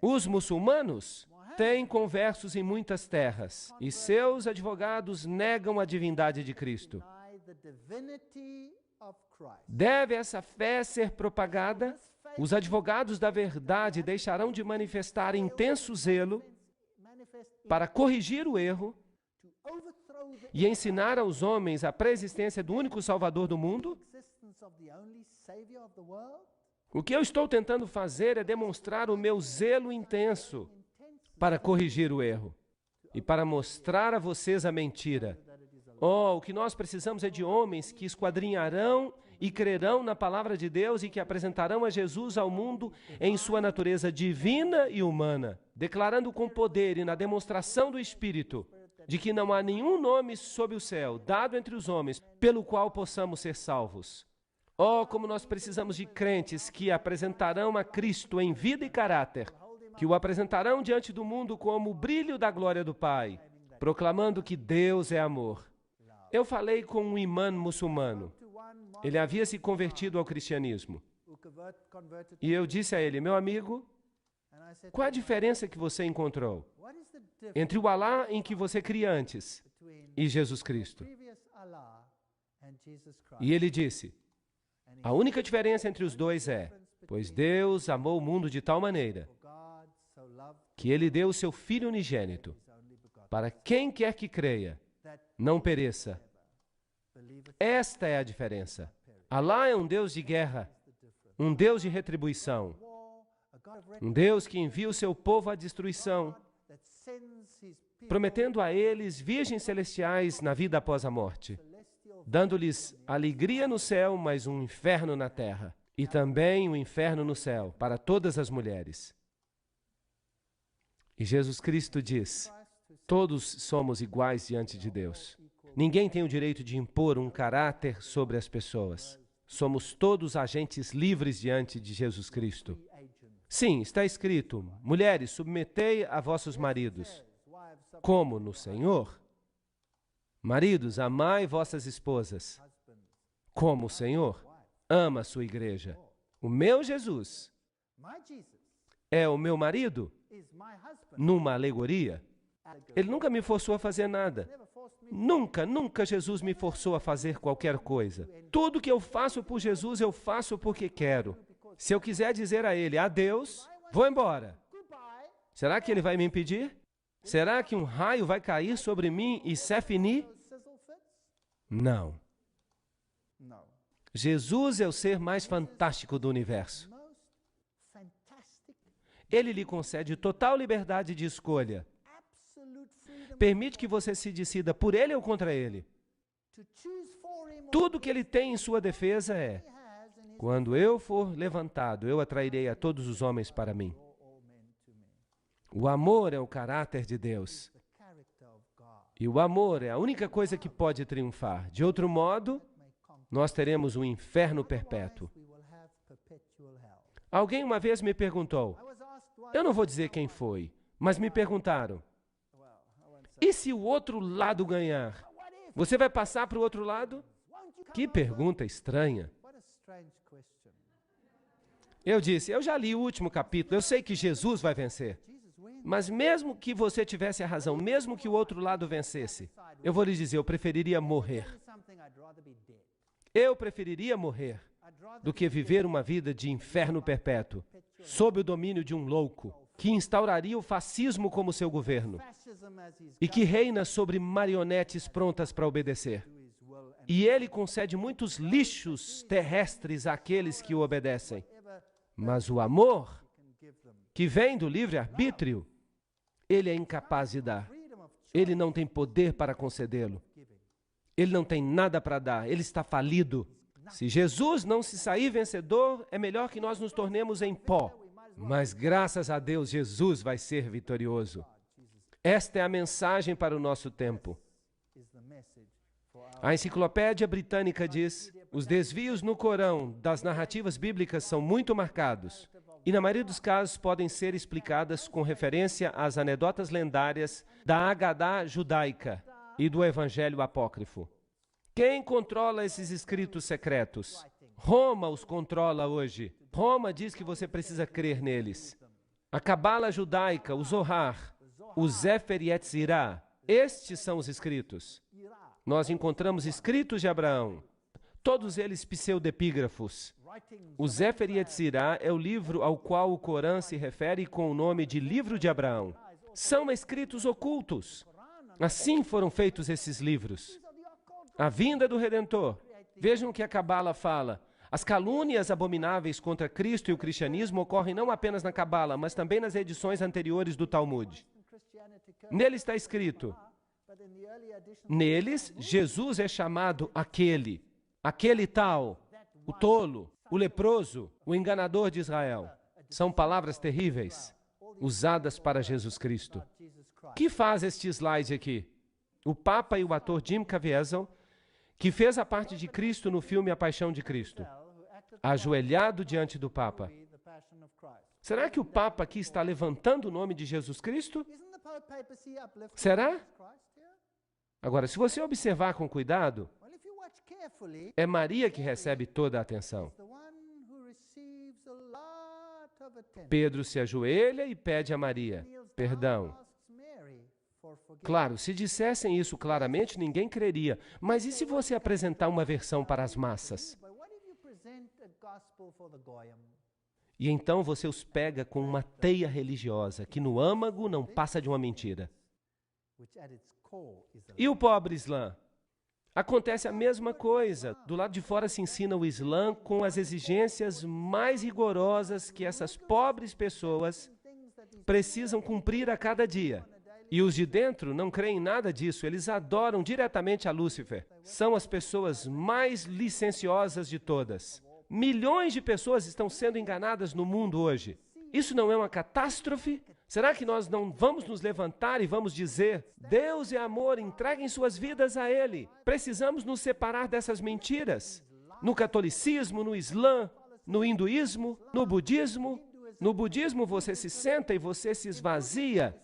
Os muçulmanos têm conversos em muitas terras, e seus advogados negam a divindade de Cristo. Deve essa fé ser propagada? Os advogados da verdade deixarão de manifestar intenso zelo para corrigir o erro e ensinar aos homens a pré-existência do único Salvador do mundo? O que eu estou tentando fazer é demonstrar o meu zelo intenso para corrigir o erro e para mostrar a vocês a mentira. Oh, o que nós precisamos é de homens que esquadrinharão e crerão na palavra de Deus e que apresentarão a Jesus ao mundo em sua natureza divina e humana, declarando com poder e na demonstração do Espírito de que não há nenhum nome sob o céu dado entre os homens pelo qual possamos ser salvos. Oh, como nós precisamos de crentes que apresentarão a Cristo em vida e caráter, que o apresentarão diante do mundo como o brilho da glória do Pai, proclamando que Deus é amor. Eu falei com um imã muçulmano. Ele havia se convertido ao cristianismo. E eu disse a ele: meu amigo, qual a diferença que você encontrou entre o Alá em que você cria antes e Jesus Cristo? E ele disse: a única diferença entre os dois é, pois Deus amou o mundo de tal maneira que Ele deu o seu Filho unigênito, para quem quer que creia, não pereça. Esta é a diferença. Alá é um Deus de guerra, um Deus de retribuição, um Deus que envia o seu povo à destruição, prometendo a eles virgens celestiais na vida após a morte, dando-lhes alegria no céu, mas um inferno na terra, e também um inferno no céu para todas as mulheres. E Jesus Cristo diz: todos somos iguais diante de Deus. Ninguém tem o direito de impor um caráter sobre as pessoas. Somos todos agentes livres diante de Jesus Cristo. Sim, está escrito: mulheres, submetei a vossos maridos. como no Senhor. Maridos, amai vossas esposas, como o Senhor ama a sua igreja. O meu Jesus é o meu marido numa alegoria. Ele nunca me forçou a fazer nada. Nunca Jesus me forçou a fazer qualquer coisa. Tudo que eu faço por Jesus, eu faço porque quero. Se eu quiser dizer a Ele, adeus, vou embora. Será que Ele vai me impedir? Será que um raio vai cair sobre mim e c'est fini? Não. Jesus é o ser mais fantástico do universo. Ele lhe concede total liberdade de escolha. Permite que você se decida por Ele ou contra Ele. Tudo que Ele tem em sua defesa é: quando eu for levantado, eu atrairei a todos os homens para mim. O amor é o caráter de Deus. E o amor é a única coisa que pode triunfar. De outro modo, nós teremos um inferno perpétuo. Alguém uma vez me perguntou, eu não vou dizer quem foi, mas me perguntaram, e se o outro lado ganhar? Você vai passar para o outro lado? Que pergunta estranha. Eu disse, eu já li o último capítulo, eu sei que Jesus vai vencer. Mas mesmo que você tivesse a razão, mesmo que o outro lado vencesse, eu vou lhe dizer, eu preferiria morrer. Eu preferiria morrer do que viver uma vida de inferno perpétuo, sob o domínio de um louco, que instauraria o fascismo como seu governo e que reina sobre marionetes prontas para obedecer. E ele concede muitos lixos terrestres àqueles que o obedecem. Mas o amor, que vem do livre-arbítrio, ele é incapaz de dar. Ele não tem poder para concedê-lo. Ele não tem nada para dar. Ele está falido. Se Jesus não se sair vencedor, é melhor que nós nos tornemos em pó. Mas, graças a Deus, Jesus vai ser vitorioso. Esta é a mensagem para o nosso tempo. A Enciclopédia Britânica diz, os desvios no Corão das narrativas bíblicas são muito marcados e, na maioria dos casos, podem ser explicadas com referência às anedotas lendárias da Agadá judaica e do Evangelho apócrifo. Quem controla esses escritos secretos? Roma os controla hoje. Roma diz que você precisa crer neles. A Cabala judaica, o Zohar, o Sefer Yetzirah, estes são os escritos. Nós encontramos escritos de Abraão, todos eles pseudepígrafos. O Sefer Yetzirah é o livro ao qual o Corão se refere com o nome de Livro de Abraão. São escritos ocultos. Assim foram feitos esses livros. A vinda do Redentor. Vejam o que a Cabala fala. As calúnias abomináveis contra Cristo e o cristianismo ocorrem não apenas na Cabala, mas também nas edições anteriores do Talmud. Nele está escrito, neles, Jesus é chamado aquele tal, o tolo, o leproso, o enganador de Israel. São palavras terríveis, usadas para Jesus Cristo. O que faz este slide aqui? O Papa e o ator Jim Caviezel, que fez a parte de Cristo no filme A Paixão de Cristo, ajoelhado diante do Papa. Será que o Papa aqui está levantando o nome de Jesus Cristo? Será? Agora, se você observar com cuidado, é Maria que recebe toda a atenção. Pedro se ajoelha e pede a Maria perdão. Claro, se dissessem isso claramente, ninguém creria. Mas e se você apresentar uma versão para as massas? E então você os pega com uma teia religiosa, que no âmago não passa de uma mentira. E o pobre Islã? Acontece a mesma coisa. Do lado de fora se ensina o Islã com as exigências mais rigorosas que essas pobres pessoas precisam cumprir a cada dia. E os de dentro não creem em nada disso, eles adoram diretamente a Lúcifer. São as pessoas mais licenciosas de todas. Milhões de pessoas estão sendo enganadas no mundo hoje. Isso não é uma catástrofe? Será que nós não vamos nos levantar e vamos dizer, Deus é amor, entreguem suas vidas a Ele. Precisamos nos separar dessas mentiras. No catolicismo, no Islã, no hinduísmo, no budismo. No budismo você se senta e você se esvazia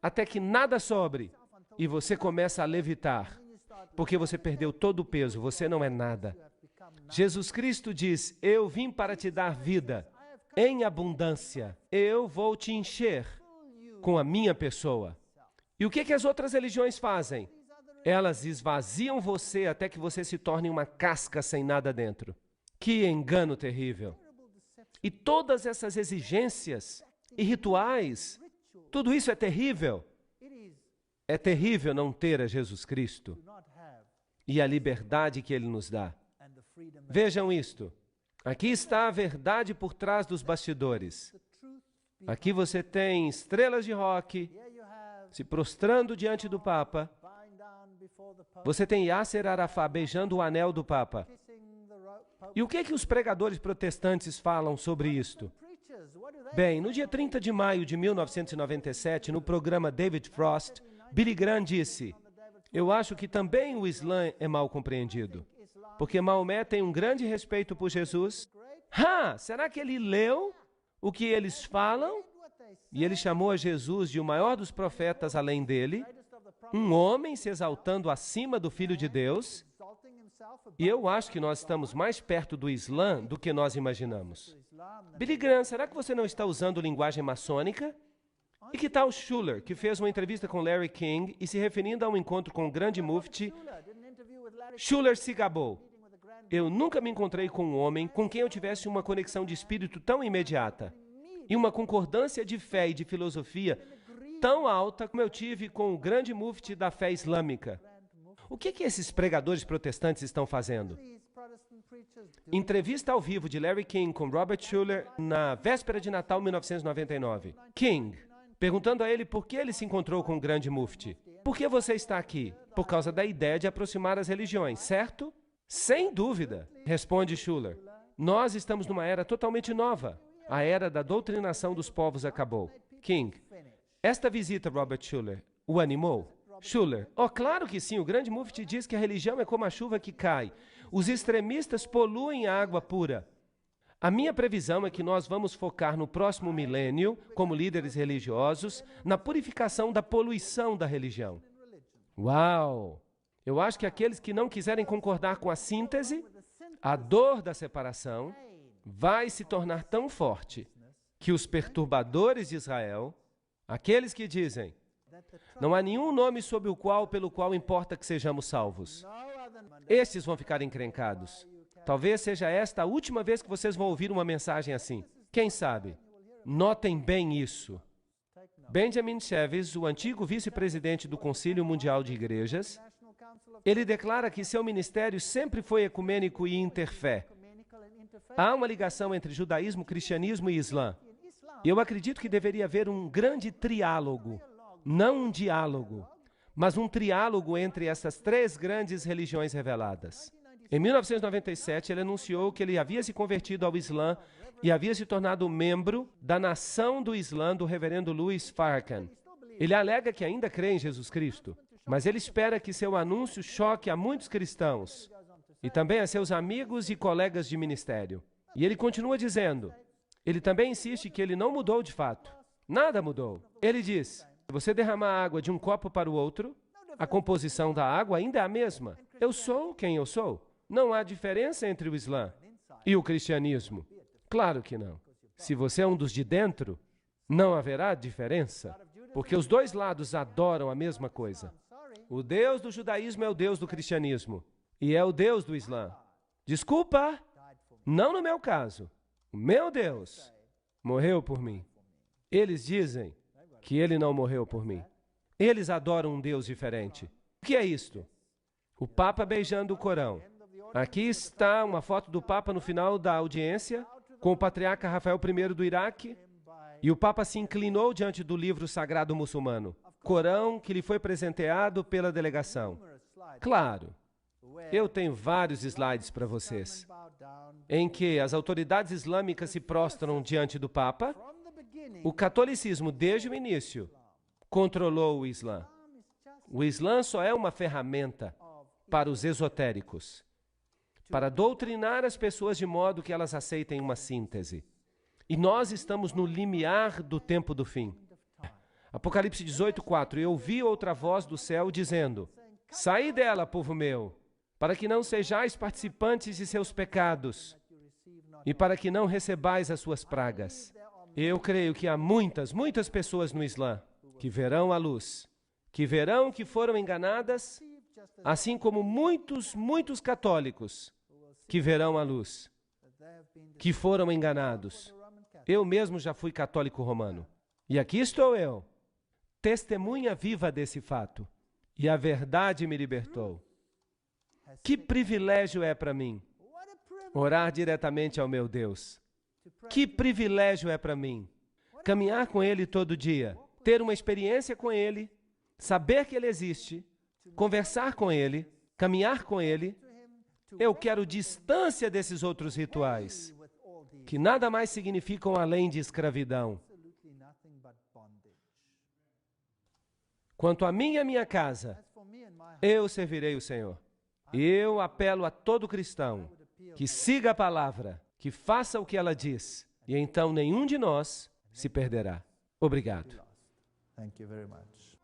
até que nada sobre. e você começa a levitar, porque você perdeu todo o peso, você não é nada. Jesus Cristo diz, eu vim para te dar vida em abundância, eu vou te encher com a minha pessoa. E o que as outras religiões fazem? Elas esvaziam você até que você se torne uma casca sem nada dentro. Que engano terrível! E todas essas exigências e rituais, tudo isso é terrível. É terrível não ter a Jesus Cristo e a liberdade que Ele nos dá. Vejam isto. Aqui está a verdade por trás dos bastidores. Aqui você tem estrelas de rock se prostrando diante do Papa. Você tem Yasser Arafat beijando o anel do Papa. E o que os pregadores protestantes falam sobre isto? Bem, no dia 30 de maio de 1997, no programa David Frost, Billy Graham disse, eu acho que também o Islã é mal compreendido, porque Maomé tem um grande respeito por Jesus. Será que ele leu o que eles falam? E ele chamou a Jesus de o maior dos profetas além dele, um homem se exaltando acima do Filho de Deus. E eu acho que nós estamos mais perto do Islã do que nós imaginamos. Billy Graham, será que você não está usando linguagem maçônica? E que tal Schuller, que fez uma entrevista com Larry King e se referindo a um encontro com o grande mufti, Schuller se gabou. Eu nunca me encontrei com um homem com quem eu tivesse uma conexão de espírito tão imediata e uma concordância de fé e de filosofia tão alta como eu tive com o grande mufti da fé islâmica. O que esses pregadores protestantes estão fazendo? Entrevista ao vivo de Larry King com Robert Schuller na véspera de Natal 1999. King, perguntando a ele por que ele se encontrou com o grande mufti. Por que você está aqui? Por causa da ideia de aproximar as religiões, certo? Sem dúvida, responde Schuller. Nós estamos numa era totalmente nova. A era da doutrinação dos povos acabou. King, esta visita, Robert Schuller, o animou? Schuller, claro que sim, o grande mufti diz que a religião é como a chuva que cai. Os extremistas poluem a água pura. A minha previsão é que nós vamos focar no próximo milênio, como líderes religiosos, na purificação da poluição da religião. Uau! Eu acho que aqueles que não quiserem concordar com a síntese, a dor da separação, vai se tornar tão forte que os perturbadores de Israel, aqueles que dizem, não há nenhum nome pelo qual importa que sejamos salvos. Estes vão ficar encrencados. Talvez seja esta a última vez que vocês vão ouvir uma mensagem assim. Quem sabe? Notem bem isso. Benjamin Cheves, o antigo vice-presidente do Concílio Mundial de Igrejas, ele declara que seu ministério sempre foi ecumênico e interfé. Há uma ligação entre judaísmo, cristianismo e islã. Eu acredito que deveria haver um grande triálogo. Não um diálogo, mas um triálogo entre essas três grandes religiões reveladas. Em 1997, ele anunciou que ele havia se convertido ao Islã e havia se tornado membro da nação do Islã do reverendo Louis Farrakhan. Ele alega que ainda crê em Jesus Cristo, mas ele espera que seu anúncio choque a muitos cristãos e também a seus amigos e colegas de ministério. E ele continua dizendo, ele também insiste que ele não mudou de fato. Nada mudou. Ele diz, se você derramar água de um copo para o outro, a composição da água ainda é a mesma. Eu sou quem eu sou. Não há diferença entre o Islã e o cristianismo. Claro que não. Se você é um dos de dentro, não haverá diferença, porque os dois lados adoram a mesma coisa. O Deus do judaísmo é o Deus do cristianismo e é o Deus do Islã. Desculpa, não no meu caso. O meu Deus morreu por mim. Eles dizem que ele não morreu por mim. Eles adoram um Deus diferente. O que é isto? O Papa beijando o Corão. Aqui está uma foto do Papa no final da audiência, com o patriarca Rafael I do Iraque, e o Papa se inclinou diante do livro sagrado muçulmano, Corão, que lhe foi presenteado pela delegação. Claro, eu tenho vários slides para vocês, em que as autoridades islâmicas se prostram diante do Papa. O catolicismo, desde o início, controlou o Islã. O Islã só é uma ferramenta para os esotéricos, para doutrinar as pessoas de modo que elas aceitem uma síntese. E nós estamos no limiar do tempo do fim. Apocalipse 18:4. Eu ouvi outra voz do céu dizendo: saí dela, povo meu, para que não sejais participantes de seus pecados e para que não recebais as suas pragas. Eu creio que há muitas pessoas no Islã que verão a luz, que verão que foram enganadas, assim como muitos católicos que verão a luz, que foram enganados. Eu mesmo já fui católico romano. E aqui estou eu, testemunha viva desse fato. E a verdade me libertou. Que privilégio é para mim orar diretamente ao meu Deus. Que privilégio é para mim caminhar com Ele todo dia, ter uma experiência com Ele, saber que Ele existe, conversar com Ele, caminhar com Ele. Eu quero distância desses outros rituais, que nada mais significam além de escravidão. Quanto a mim e a minha casa, eu servirei o Senhor. Eu apelo a todo cristão que siga a palavra, que faça o que ela diz, e então nenhum de nós se perderá. Obrigado. Thank you very much.